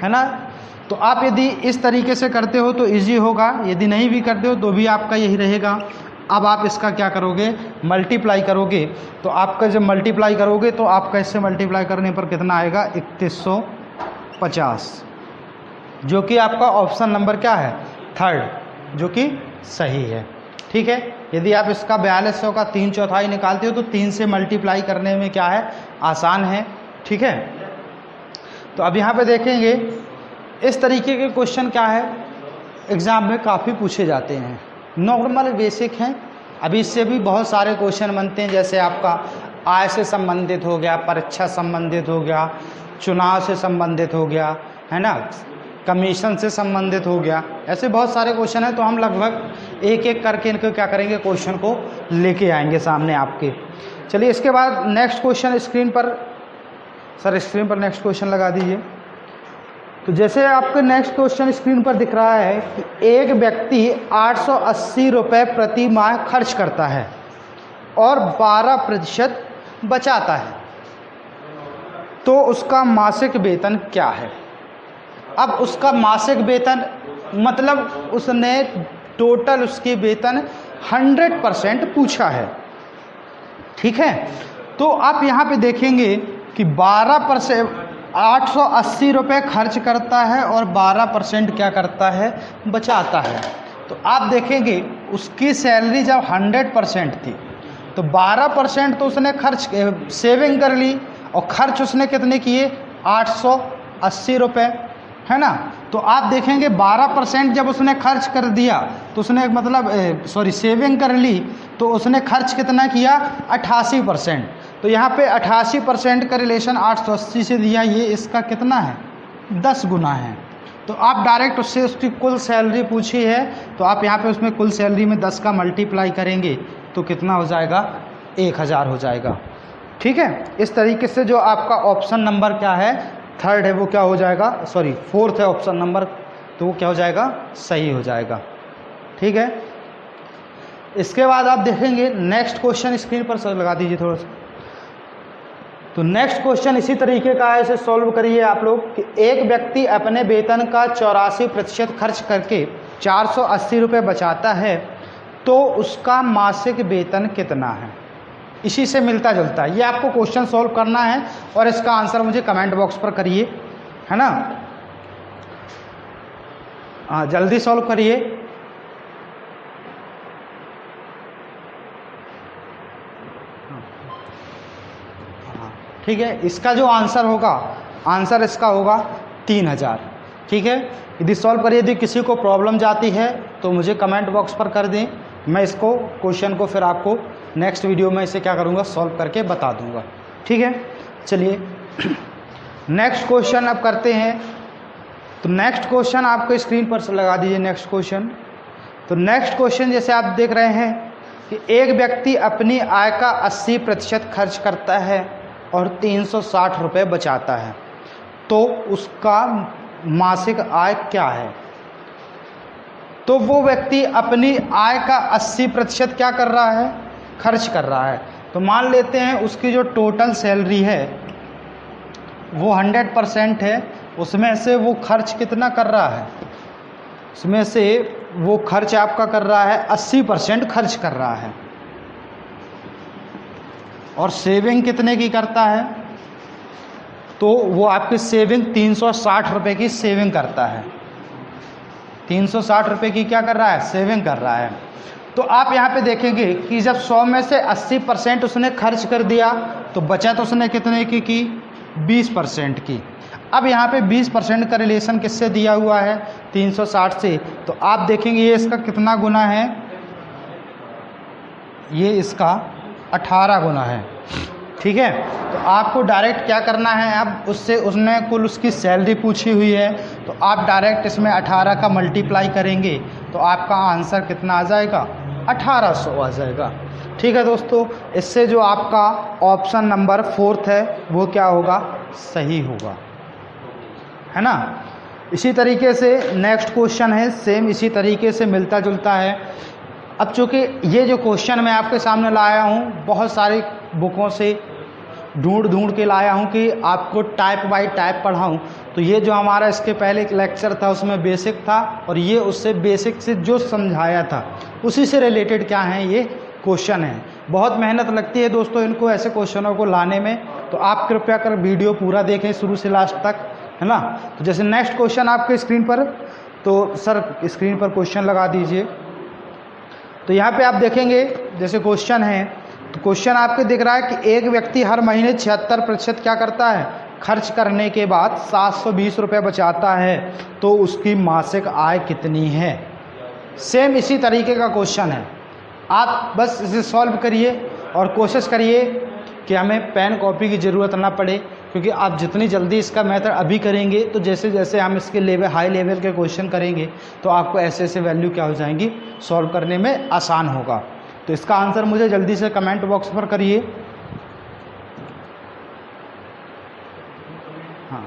Speaker 1: है ना। तो आप यदि इस तरीके से करते हो तो इजी होगा, यदि नहीं भी करते हो तो भी आपका यही रहेगा। अब आप इसका क्या करोगे, मल्टीप्लाई करोगे। तो आपका जब मल्टीप्लाई करोगे तो आपका इससे मल्टीप्लाई करने पर कितना आएगा, 3150, जो कि आपका ऑप्शन नंबर क्या है, थर्ड, जो कि सही है। ठीक है, यदि आप इसका 4200 का 3/4 निकालते हो तो 3 से मल्टीप्लाई करने में क्या है, आसान है। ठीक है, तो अब यहाँ पे देखेंगे इस तरीके के क्वेश्चन क्या है, एग्ज़ाम में काफ़ी पूछे जाते हैं, नॉर्मल बेसिक हैं। अभी इससे भी बहुत सारे क्वेश्चन बनते हैं, जैसे आपका आय से संबंधित हो गया, परीक्षा संबंधित हो गया, चुनाव से संबंधित हो गया, है ना, कमीशन से संबंधित हो गया। ऐसे बहुत सारे क्वेश्चन हैं, तो हम लगभग एक एक करके इनको क्या करेंगे, क्वेश्चन को लेके आएंगे सामने आपके। चलिए इसके बाद नेक्स्ट क्वेश्चन स्क्रीन पर, सर स्क्रीन पर नेक्स्ट क्वेश्चन लगा दीजिए। तो जैसे आपके नेक्स्ट क्वेश्चन स्क्रीन पर दिख रहा है कि एक व्यक्ति 880 रुपये प्रति माह खर्च करता है और 12% बचाता है, तो उसका मासिक वेतन क्या है। अब उसका मासिक वेतन मतलब उसने टोटल उसकी वेतन 100% पूछा है। ठीक है, तो आप यहाँ पे देखेंगे कि 12%, 880 रुपये खर्च करता है और 12% क्या करता है, बचाता है। तो आप देखेंगे उसकी सैलरी जब 100% थी तो 12% तो उसने खर्च सेविंग कर ली, और खर्च उसने कितने किए 880 रुपये, है ना। तो आप देखेंगे 12% जब उसने खर्च कर दिया तो उसने मतलब सेविंग कर ली, तो उसने खर्च कितना किया 88%। तो यहाँ पे 88% का रिलेशन 880 से दिया, ये इसका कितना है 10 गुना है। तो आप डायरेक्ट उससे उसकी कुल सैलरी पूछी है, तो आप यहाँ पे उसमें कुल सैलरी में 10 का मल्टीप्लाई करेंगे तो कितना हो जाएगा 1000 हो जाएगा। ठीक है, इस तरीके से जो आपका ऑप्शन नंबर क्या है थर्ड है वो क्या हो जाएगा, फोर्थ है ऑप्शन नंबर, तो वो क्या हो जाएगा सही हो जाएगा। ठीक है, इसके बाद आप देखेंगे नेक्स्ट क्वेश्चन स्क्रीन पर सर लगा दीजिए थोड़ा सा। तो नेक्स्ट क्वेश्चन इसी तरीके का है, इसे सॉल्व करिए आप लोग कि एक व्यक्ति अपने वेतन का 84% खर्च करके 480 रुपये बचाता है, तो उसका मासिक वेतन कितना है। इसी से मिलता जुलता है, ये आपको क्वेश्चन सॉल्व करना है और इसका आंसर मुझे कमेंट बॉक्स पर करिए, है ना। हाँ जल्दी सॉल्व करिए। ठीक है, इसका जो आंसर होगा, आंसर इसका होगा 3000। ठीक है, यदि सॉल्व करिए, यदि किसी को प्रॉब्लम जाती है तो मुझे कमेंट बॉक्स पर कर दें, मैं इसको क्वेश्चन को फिर आपको नेक्स्ट वीडियो में इसे क्या करूँगा सॉल्व करके बता दूँगा। ठीक है, चलिए नेक्स्ट क्वेश्चन अब करते हैं। तो नेक्स्ट क्वेश्चन आपको स्क्रीन पर लगा दीजिए नेक्स्ट क्वेश्चन। तो नेक्स्ट क्वेश्चन जैसे आप देख रहे हैं कि एक व्यक्ति अपनी आय का 80% खर्च करता है और 360 रुपये बचाता है, तो उसका मासिक आय क्या है। तो वो व्यक्ति अपनी आय का 80% क्या कर रहा है, खर्च कर रहा है। तो मान लेते हैं उसकी जो टोटल सैलरी है वो 100% है, उसमें से वो खर्च कितना कर रहा है, उसमें से वो खर्च आपका कर रहा है 80% खर्च कर रहा है, और सेविंग कितने की करता है, तो वो आपकी सेविंग 360 रुपये की सेविंग करता है। 360 रुपये की क्या कर रहा है, सेविंग कर रहा है। तो आप यहाँ पे देखेंगे कि जब 100 में से 80% उसने खर्च कर दिया तो बचत उसने कितने की 20% की। अब यहाँ पे 20% का रिलेशन किससे दिया हुआ है, 360 से। तो आप देखेंगे ये इसका कितना गुना है, ये इसका 18 गुना है। ठीक है, तो आपको डायरेक्ट क्या करना है, अब उससे उसने कुल उसकी सैलरी पूछी हुई है, तो आप डायरेक्ट इसमें 18 का मल्टीप्लाई करेंगे तो आपका आंसर कितना आ जाएगा, 1800 आ जाएगा। ठीक है दोस्तों, इससे जो आपका ऑप्शन नंबर 4 है वो क्या होगा, सही होगा, है ना। इसी तरीके से नेक्स्ट क्वेश्चन है, सेम इसी तरीके से मिलता जुलता है। अब चूँकि ये जो क्वेश्चन मैं आपके सामने लाया हूँ बहुत सारी बुकों से ढूंढ के लाया हूँ कि आपको टाइप बाय टाइप पढ़ाऊँ, तो ये जो हमारा इसके पहले एक लेक्चर था उसमें बेसिक था, और ये उससे बेसिक से जो समझाया था उसी से रिलेटेड क्या है ये क्वेश्चन है। बहुत मेहनत लगती है दोस्तों इनको ऐसे क्वेश्चनों को लाने में, तो आप कृपया कर वीडियो पूरा देखें शुरू से लास्ट तक, है ना। तो जैसे नेक्स्ट क्वेश्चन आपके स्क्रीन पर, तो सर स्क्रीन पर क्वेश्चन लगा दीजिए। तो यहाँ पे आप देखेंगे जैसे क्वेश्चन है, तो क्वेश्चन आपके दिख रहा है कि एक व्यक्ति हर महीने 76% क्या करता है, खर्च करने के बाद 720 रुपये बचाता है, तो उसकी मासिक आय कितनी है। सेम इसी तरीके का क्वेश्चन है, आप बस इसे सॉल्व करिए और कोशिश करिए कि हमें पेन कॉपी की ज़रूरत ना पड़े, क्योंकि आप जितनी जल्दी इसका मेथड अभी करेंगे तो जैसे जैसे हम इसके लेवल हाई लेवल के क्वेश्चन करेंगे तो आपको ऐसे ऐसे वैल्यू क्या हो जाएंगी, सॉल्व करने में आसान होगा। तो इसका आंसर मुझे जल्दी से कमेंट बॉक्स पर करिए। हाँ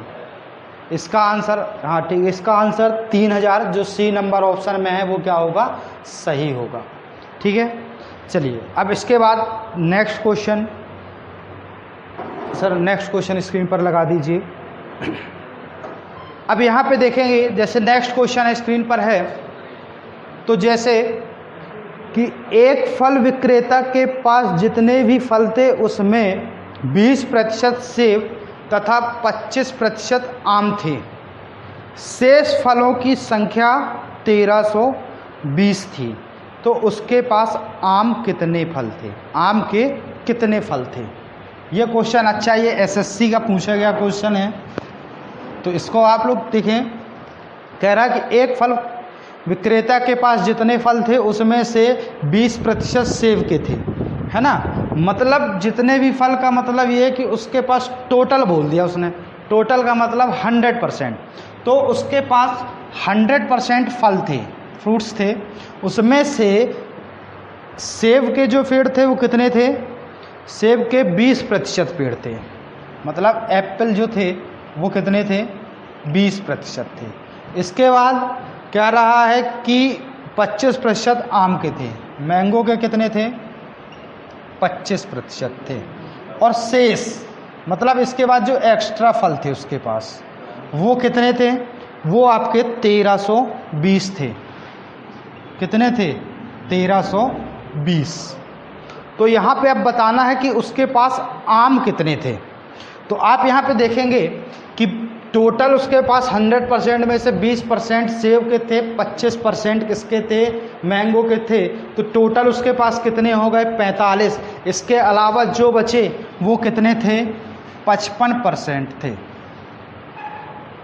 Speaker 1: इसका आंसर, हाँ ठीक है, इसका आंसर 3000 जो सी नंबर ऑप्शन में है वो क्या होगा, सही होगा। ठीक है, चलिए अब इसके बाद next question, sir next question screen पर लगा दीजिए। अब यहाँ पे देखेंगे जैसे नेक्स्ट क्वेश्चन स्क्रीन पर है, तो जैसे कि एक फल विक्रेता के पास जितने भी फल थे उसमें 20% सेब तथा 25% आम थे, शेष फलों की संख्या 1320 थी। तो उसके पास आम कितने फल थे, आम के कितने फल थे। ये क्वेश्चन अच्छा, ये एसएससी का पूछा गया क्वेश्चन है। तो इसको आप लोग देखें, कह रहा है कि एक फल विक्रेता के पास जितने फल थे उसमें से 20% सेब के थे, है ना। मतलब जितने भी फल का मतलब ये है कि उसके पास टोटल बोल दिया उसने, टोटल का मतलब 100%। तो उसके पास 100% फल थे, फ्रूट्स थे। उसमें से सेब के जो पेड़ थे वो कितने थे, सेब के 20% पेड़ थे। मतलब एप्पल जो थे वो कितने थे, 20% थे। इसके बाद कह रहा है कि 25% आम के थे, मैंगो के कितने थे, 25% थे। और शेष मतलब इसके बाद जो एक्स्ट्रा फल थे उसके पास वो कितने थे, वो आपके 1320 थे। कितने थे, 1320। तो यहाँ पे अब बताना है कि उसके पास आम कितने थे। तो आप यहाँ पे देखेंगे कि टोटल उसके पास 100% में से 20% सेब के थे, 25% किसके थे, मैंगो के थे। तो टोटल उसके पास कितने हो गए, 45। इसके अलावा जो बचे वो कितने थे, 55% थे।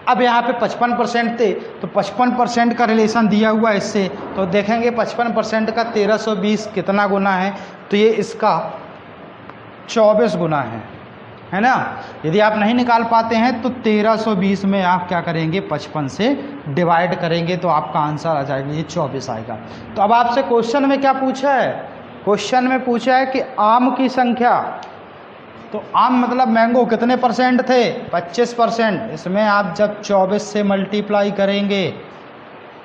Speaker 1: अब यहाँ पे 55% थे, तो 55% का रिलेशन दिया हुआ है इससे। तो देखेंगे 55% का 1320 कितना गुना है, तो ये इसका 24 गुना है ना। यदि आप नहीं निकाल पाते हैं तो 1320 में आप क्या करेंगे, 55 से डिवाइड करेंगे तो आपका आंसर आ जाएगा, ये 24 आएगा। तो अब आपसे क्वेश्चन में क्या पूछा है, क्वेश्चन में पूछा है कि आम की संख्या। तो आम मतलब मैंगो कितने परसेंट थे, 25%। इसमें आप जब 24 से मल्टीप्लाई करेंगे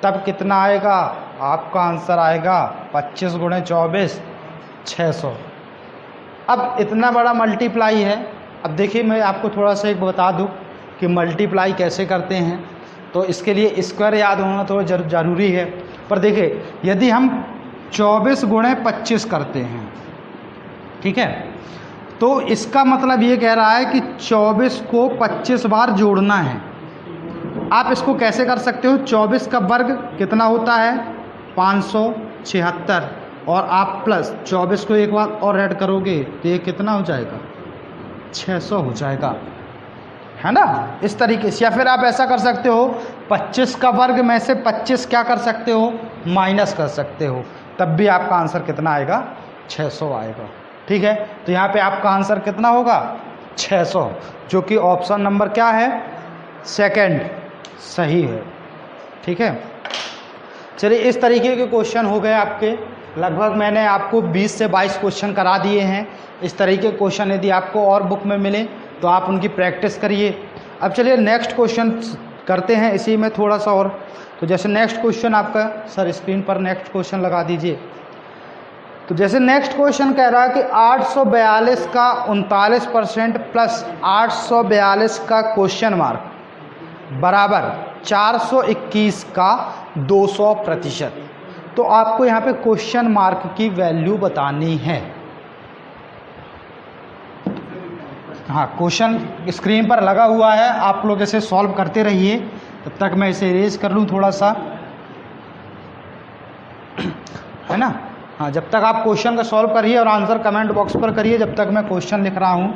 Speaker 1: तब कितना आएगा, आपका आंसर आएगा 25 गुणे 24, 600। अब इतना बड़ा मल्टीप्लाई है। अब देखिए मैं आपको थोड़ा सा एक बता दूं कि मल्टीप्लाई कैसे करते हैं। तो इसके लिए स्क्वायर याद होना थोड़ा ज़रूरी है। पर देखिए यदि हम 24 गुणे 25 करते हैं, ठीक है, तो इसका मतलब ये कह रहा है कि 24 को 25 बार जोड़ना है। आप इसको कैसे कर सकते हो, 24 का वर्ग कितना होता है, 576, और आप प्लस 24 को एक बार और ऐड करोगे तो ये कितना हो जाएगा, 600 हो जाएगा, है ना। इस तरीके से, या फिर आप ऐसा कर सकते हो 25 का वर्ग में से 25 क्या कर सकते हो, माइनस कर सकते हो, तब भी आपका आंसर कितना आएगा, 600 आएगा। ठीक है, तो यहाँ पे आपका आंसर कितना होगा, 600, जो कि ऑप्शन नंबर क्या है, सेकंड सही है। ठीक है, चलिए इस तरीके के क्वेश्चन हो गए आपके। लगभग मैंने आपको 20 से 22 क्वेश्चन करा दिए हैं। इस तरीके के क्वेश्चन यदि आपको और बुक में मिले तो आप उनकी प्रैक्टिस करिए। अब चलिए नेक्स्ट क्वेश्चन करते हैं इसी में थोड़ा सा और। तो जैसे नेक्स्ट क्वेश्चन आपका, सर स्क्रीन पर नेक्स्ट क्वेश्चन लगा दीजिए। तो जैसे नेक्स्ट क्वेश्चन कह रहा है कि 842 का 39% प्लस 842 का क्वेश्चन मार्क बराबर 421 का 200%। तो आपको यहाँ पे क्वेश्चन मार्क की वैल्यू बतानी है। हाँ, क्वेश्चन स्क्रीन पर लगा हुआ है, आप लोग इसे सॉल्व करते रहिए। तब तक मैं इसे इरेज कर लूँ थोड़ा सा, है ना। हाँ, जब तक आप क्वेश्चन का सॉल्व करिए और आंसर कमेंट बॉक्स पर करिए, जब तक मैं क्वेश्चन लिख रहा हूँ।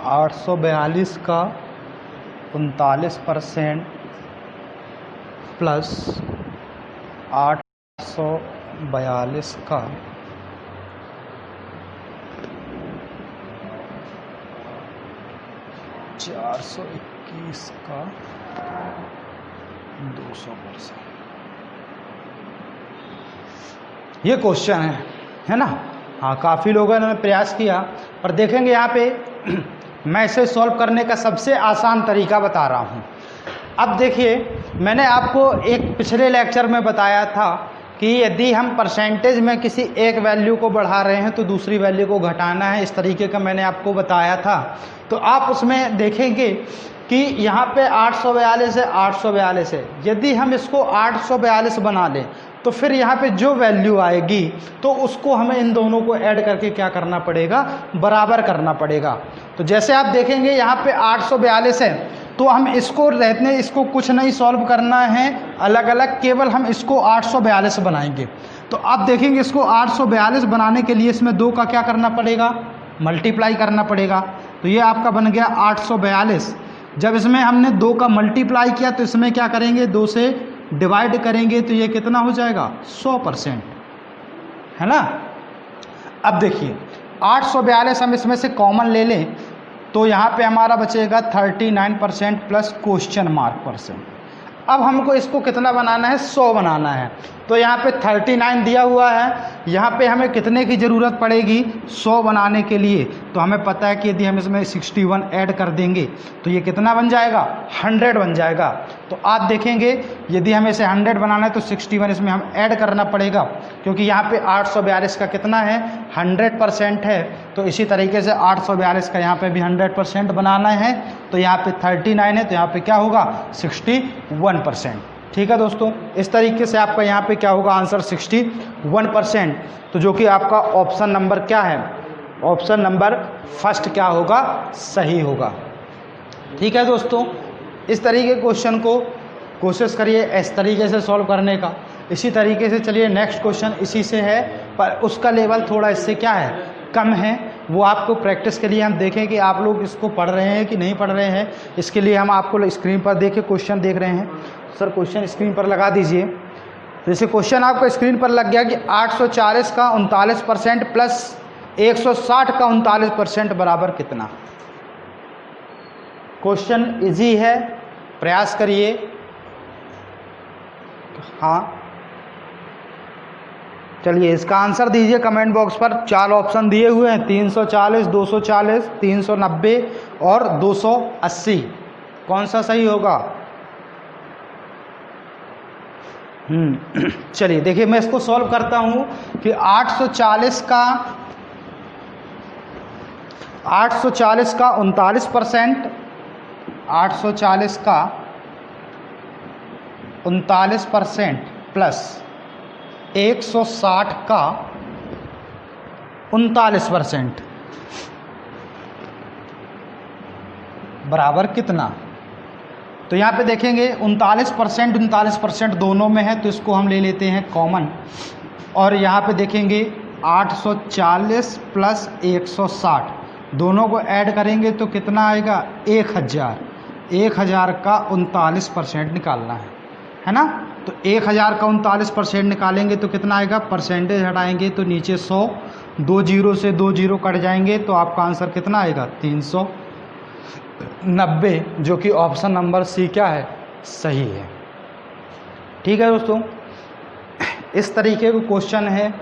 Speaker 1: $842 का 39% प्लस 842 का 421 का 200%। ये क्वेश्चन है ना। हाँ, काफ़ी लोगों ने प्रयास किया, पर देखेंगे यहाँ पे मैं इसे सॉल्व करने का सबसे आसान तरीका बता रहा हूँ। अब देखिए, मैंने आपको एक पिछले लेक्चर में बताया था कि यदि हम परसेंटेज में किसी एक वैल्यू को बढ़ा रहे हैं तो दूसरी वैल्यू को घटाना है, इस तरीके का मैंने आपको बताया था। तो आप उसमें देखेंगे कि यहाँ पे 842 है, 842 है। यदि हम इसको 842 बना लें तो फिर यहाँ पे जो वैल्यू आएगी तो उसको हमें इन दोनों को ऐड करके क्या करना पड़ेगा, बराबर करना पड़ेगा। तो जैसे आप देखेंगे यहाँ पे 842 है, तो हम इसको रहने इसको कुछ नहीं सॉल्व करना है अलग अलग, केवल हम इसको 842 बनाएंगे। तो आप देखेंगे इसको 842 बनाने के लिए इसमें 2 का क्या करना पड़ेगा, मल्टीप्लाई करना पड़ेगा। तो ये आपका बन गया 842। जब इसमें हमने 2 का मल्टीप्लाई किया तो इसमें क्या करेंगे, 2 से डिवाइड करेंगे तो ये कितना हो जाएगा, 100%, है ना। अब देखिए 842 हम इसमें से कॉमन ले लें तो यहाँ पे हमारा बचेगा 39% प्लस क्वेश्चन मार्क %। अब हमको इसको कितना बनाना है, 100 बनाना है। तो यहाँ पे 39 दिया हुआ है, यहाँ पे हमें कितने की ज़रूरत पड़ेगी, 100 बनाने के लिए। तो हमें पता है कि यदि हम इसमें 61 ऐड कर देंगे तो ये कितना बन जाएगा, 100 बन जाएगा। तो आप देखेंगे यदि हमें इसे 100 बनाना है तो 61 इसमें हम ऐड करना पड़ेगा, क्योंकि यहाँ पे 842 का कितना है, 100% है। तो इसी तरीके से 842 का यहाँ पे भी 100% बनाना है। तो यहाँ पे 39 है तो यहाँ पे क्या होगा, 61%। ठीक है दोस्तों, इस तरीके से आपका यहाँ पे क्या होगा, आंसर 61%। तो जो कि आपका ऑप्शन नंबर क्या है, ऑप्शन नंबर फर्स्ट क्या होगा, सही होगा। ठीक है दोस्तों, इस तरीके के क्वेश्चन को कोशिश करिए इस तरीके से सॉल्व करने का। इसी तरीके से चलिए नेक्स्ट क्वेश्चन इसी से है, पर उसका लेवल थोड़ा इससे क्या है, कम है। वो आपको प्रैक्टिस के लिए हम देखें कि आप लोग इसको पढ़ रहे हैं कि नहीं पढ़ रहे हैं। इसके लिए हम आपको स्क्रीन पर देखे क्वेश्चन देख रहे हैं। सर क्वेश्चन स्क्रीन पर लगा दीजिए। जैसे क्वेश्चन आपको स्क्रीन पर लग गया कि 840 का 39% प्लस 160 का 39% बराबर कितना। क्वेश्चन इजी है, प्रयास करिए। हाँ चलिए इसका आंसर दीजिए कमेंट बॉक्स पर। 4 ऑप्शन दिए हुए हैं, 340, 240, 390 और 280। कौन सा सही होगा। चलिए देखिए मैं इसको सॉल्व करता हूं कि 840 का 39%, 840 का 39% प्लस 160 का 39% बराबर कितना। तो यहाँ पे देखेंगे 39% दोनों में है, तो इसको हम ले लेते हैं कॉमन। और यहाँ पे देखेंगे 840 प्लस 160 दोनों को ऐड करेंगे तो कितना आएगा, 1000। 1000 का 39% निकालना है ना। तो 1000 का 39% निकालेंगे तो कितना आएगा, परसेंटेज हटाएंगे तो नीचे 100, 2 जीरो से 2 जीरो कट जाएंगे तो आपका आंसर कितना आएगा, 390, जो कि ऑप्शन नंबर सी क्या है, सही है। ठीक है दोस्तों, इस तरीके के क्वेश्चन है।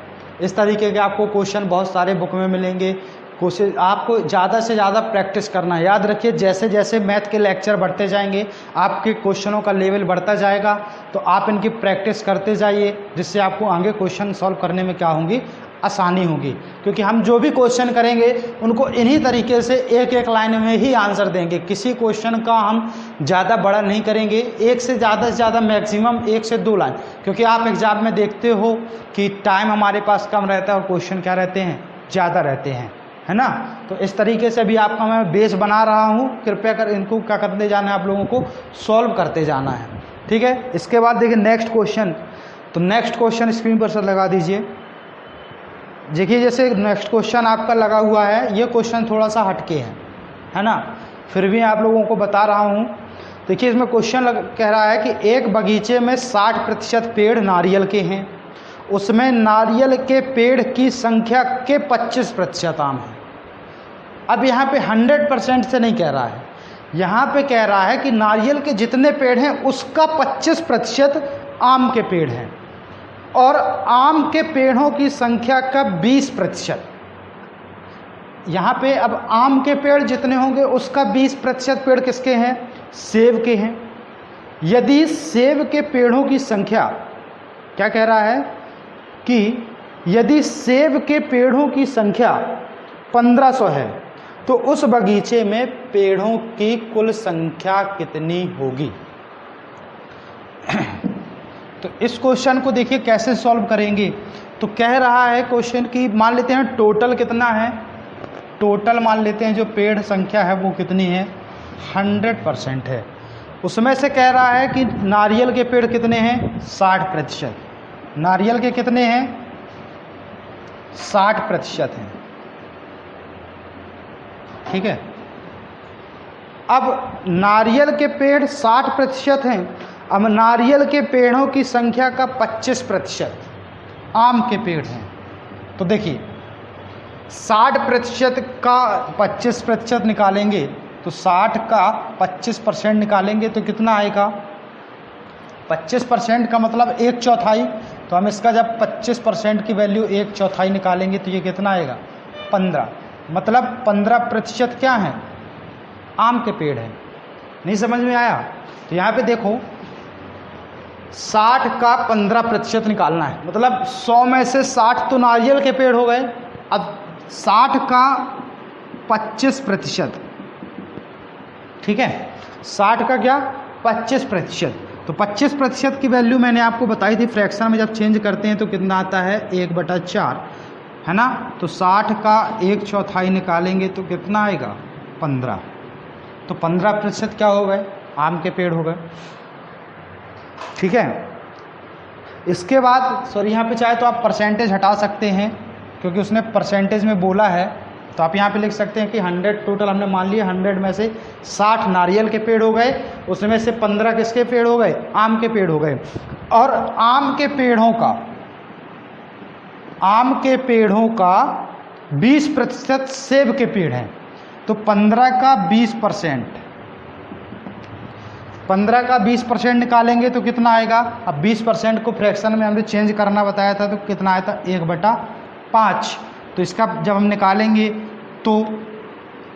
Speaker 1: इस तरीके के आपको क्वेश्चन बहुत सारे बुक में मिलेंगे। कोशिश आपको ज़्यादा से ज़्यादा प्रैक्टिस करना है। याद रखिए जैसे जैसे मैथ के लेक्चर बढ़ते जाएंगे आपके क्वेश्चनों का लेवल बढ़ता जाएगा, तो आप इनकी प्रैक्टिस करते जाइए, जिससे आपको आगे क्वेश्चन सॉल्व करने में क्या होंगी, आसानी होगी। क्योंकि हम जो भी क्वेश्चन करेंगे उनको इन्हीं तरीके से एक एक लाइन में ही आंसर देंगे। किसी क्वेश्चन का हम ज़्यादा बड़ा नहीं करेंगे, एक से ज़्यादा मैक्सिमम 1 से 2 लाइन। क्योंकि आप एग्ज़ाम में देखते हो कि टाइम हमारे पास कम रहता है और क्वेश्चन क्या रहते हैं, ज़्यादा रहते हैं, है ना। तो इस तरीके से भी आपका मैं बेस बना रहा हूँ। कृपया कर इनको क्या करते जाना है, आप लोगों को सॉल्व करते जाना है। ठीक है, इसके बाद देखिए नेक्स्ट क्वेश्चन। तो नेक्स्ट क्वेश्चन स्क्रीन पर सर लगा दीजिए। देखिए जैसे नेक्स्ट क्वेश्चन आपका लगा हुआ है, ये क्वेश्चन थोड़ा सा हटके है ना, फिर भी आप लोगों को बता रहा हूँ। देखिए इसमें क्वेश्चन कह रहा है कि एक बगीचे में 60% पेड़ नारियल के हैं, उसमें नारियल के पेड़ की संख्या के 25% आम है। अब यहाँ पे 100% से नहीं कह रहा है, यहाँ पे कह रहा है कि नारियल के जितने पेड़ हैं उसका 25% आम के पेड़ हैं, और आम के पेड़ों की संख्या का 20%। यहाँ पे अब आम के पेड़ जितने होंगे उसका 20% पेड़ किसके हैं, सेब के हैं। यदि सेब के पेड़ों की संख्या, क्या कह रहा है कि यदि सेब के पेड़ों की संख्या 1500 है तो उस बगीचे में पेड़ों की कुल संख्या कितनी होगी। तो इस क्वेश्चन को देखिए कैसे सॉल्व करेंगे। तो कह रहा है क्वेश्चन की, मान लेते हैं टोटल कितना है, टोटल मान लेते हैं जो पेड़ संख्या है वो कितनी है, 100% है। उसमें से कह रहा है कि नारियल के पेड़ कितने हैं, 60%। नारियल के कितने हैं, 60% हैं। ठीक है, अब नारियल के पेड़ 60% हैं। अब नारियल के पेड़ों की संख्या का 25% आम के पेड़ हैं। तो देखिए 60% का 25% निकालेंगे तो 60 का 25% निकालेंगे तो कितना आएगा, 25% का मतलब 1/4। तो हम इसका जब 25% की वैल्यू 1/4 निकालेंगे तो ये कितना आएगा, 15। मतलब 15% क्या है, आम के पेड़ हैं। नहीं समझ में आया? तो यहाँ पे देखो 60 का 15% निकालना है, मतलब 100 में से 60 तो नारियल के पेड़ हो गए। अब 60 का 25%, ठीक है, 60 का क्या, 25%। तो 25% की वैल्यू मैंने आपको बताई थी, फ्रैक्शन में जब चेंज करते हैं तो कितना आता है, 1/4, है ना। तो 60 का 1/4 निकालेंगे तो कितना आएगा, 15। तो 15% क्या हो गए, आम के पेड़ हो गए। ठीक है, इसके बाद सॉरी यहाँ पे चाहे तो आप परसेंटेज हटा सकते हैं क्योंकि उसने परसेंटेज में बोला है। तो आप यहाँ पे लिख सकते हैं कि 100 टोटल हमने मान लिया, 100 में से 60 नारियल के पेड़ हो गए, उसमें से 15 किसके पेड़ हो गए, आम के पेड़ हो गए। और आम के पेड़ों का 20% सेब के पेड़ हैं। तो 15 का 20%, 15 का 20% निकालेंगे तो कितना आएगा। अब 20% को फ्रैक्शन में हमने चेंज करना बताया था तो कितना आया था, 1/5। तो इसका जब हम निकालेंगे तो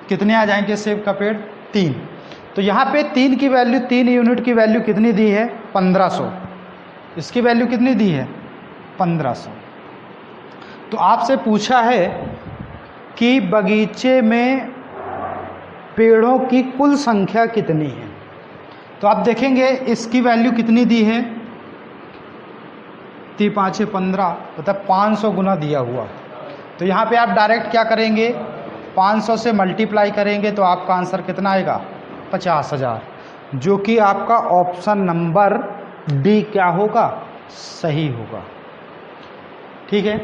Speaker 1: कितने आ जाएंगे, सेब का पेड़ 3। तो यहाँ पे 3 की वैल्यू, 3 यूनिट की वैल्यू कितनी दी है, 1500। इसकी वैल्यू कितनी दी है, 1500। तो आपसे पूछा है कि बगीचे में पेड़ों की कुल संख्या कितनी है। तो आप देखेंगे इसकी वैल्यू कितनी दी है, 3 5 15, मतलब 500 गुना दिया हुआ। तो यहाँ पे आप डायरेक्ट क्या करेंगे, 500 से मल्टीप्लाई करेंगे तो आपका आंसर कितना आएगा, 50,000, जो कि आपका ऑप्शन नंबर डी क्या होगा, सही होगा। ठीक है,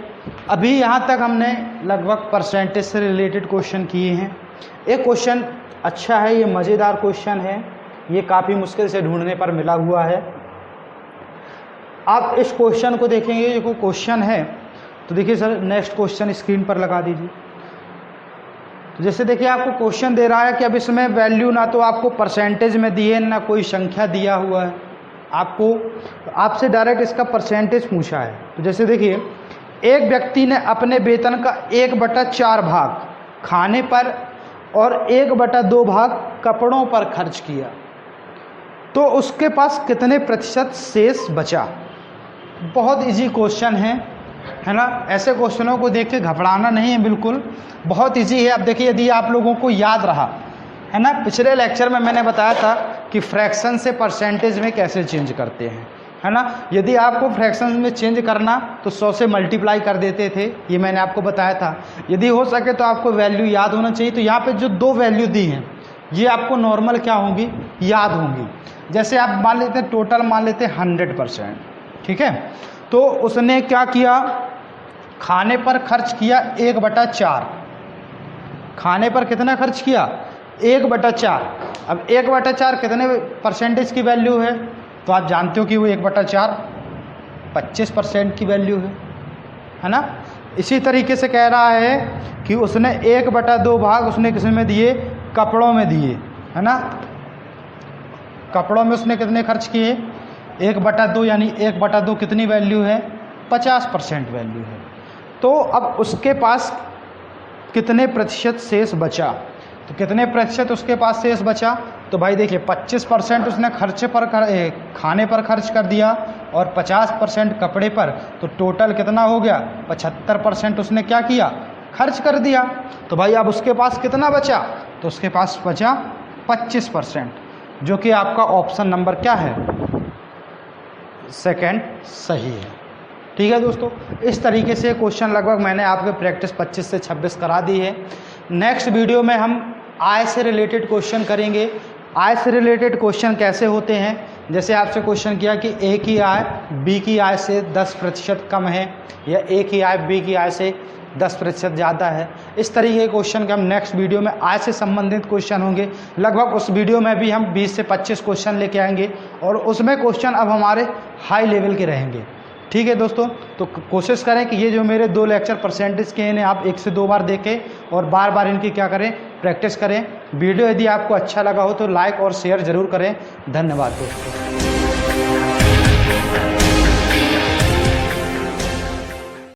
Speaker 1: अभी यहाँ तक हमने लगभग परसेंटेज से रिलेटेड क्वेश्चन किए हैं। एक क्वेश्चन अच्छा है, ये मज़ेदार क्वेश्चन है, ये काफ़ी मुश्किल से ढूंढने पर मिला हुआ है। आप इस क्वेश्चन को देखेंगे, ये कोई क्वेश्चन है तो देखिए सर, नेक्स्ट क्वेश्चन स्क्रीन पर लगा दीजिए। तो जैसे देखिए आपको क्वेश्चन दे रहा है कि अब इसमें वैल्यू ना तो आपको परसेंटेज में दी है ना कोई संख्या दिया हुआ है, आपसे डायरेक्ट इसका परसेंटेज पूछा है। तो जैसे देखिए, एक व्यक्ति ने अपने वेतन का 1/4 भाग खाने पर और 1/2 भाग कपड़ों पर खर्च किया, तो उसके पास कितने प्रतिशत शेष बचा। बहुत इजी क्वेश्चन है ना। ऐसे क्वेश्चनों को देख के घबराना नहीं है, बिल्कुल बहुत इजी है। अब देखिए, यदि आप लोगों को याद रहा है ना, पिछले लेक्चर में मैंने बताया था कि फ्रैक्शन से परसेंटेज में कैसे चेंज करते हैं, है ना। यदि आपको फ्रैक्शन में चेंज करना तो 100 से मल्टीप्लाई कर देते थे, ये मैंने आपको बताया था। यदि हो सके तो आपको वैल्यू याद होना चाहिए। तो यहाँ पे जो 2 वैल्यू दी हैं ये आपको नॉर्मल क्या होंगी, याद होंगी। जैसे आप मान लेते हैं, टोटल मान लेते हैं 100%, ठीक है। तो उसने क्या किया, खाने पर खर्च किया 1/4। खाने पर कितना खर्च किया, 1/4। अब 1/4 कितने परसेंटेज की वैल्यू है, तो आप जानते हो कि वो 1/4 25% की वैल्यू है ना। इसी तरीके से कह रहा है कि उसने 1/2 भाग उसने किस में दिए, कपड़ों में दिए, है ना। कपड़ों में उसने कितने खर्च किए, 1/2, यानी 1/2 कितनी वैल्यू है, 50% वैल्यू है। तो अब उसके पास कितने प्रतिशत शेष बचा, तो कितने प्रतिशत उसके पास शेष बचा। तो भाई देखिए, 25% उसने खाने पर खर्च कर दिया और 50% कपड़े पर, तो टोटल कितना हो गया, 75% उसने क्या किया, खर्च कर दिया। तो भाई अब उसके पास कितना बचा, तो उसके पास बचा 25%, जो कि आपका ऑप्शन नंबर क्या है, सेकंड सही है। ठीक है दोस्तों, इस तरीके से क्वेश्चन लगभग मैंने आपके प्रैक्टिस 25 से 26 करा दी है। नेक्स्ट वीडियो में हम आय से रिलेटेड क्वेश्चन करेंगे। आय से रिलेटेड क्वेश्चन कैसे होते हैं, जैसे आपसे क्वेश्चन किया कि ए की आय बी की आय से 10% कम है या ए की आय बी की आय से 10% ज़्यादा है। इस तरीके के क्वेश्चन के हम नेक्स्ट वीडियो में आय से संबंधित क्वेश्चन होंगे। लगभग उस वीडियो में भी हम 20 से 25 क्वेश्चन लेके आएंगे और उसमें क्वेश्चन अब हमारे हाई लेवल के रहेंगे। ठीक है दोस्तों, तो कोशिश करें कि ये जो मेरे 2 लेक्चर परसेंटेज के इन्हें आप 1 से 2 बार देखें और बार बार इनकी क्या करें, प्रैक्टिस करें। वीडियो यदि आपको अच्छा लगा हो तो लाइक और शेयर ज़रूर करें। धन्यवाद दोस्तों।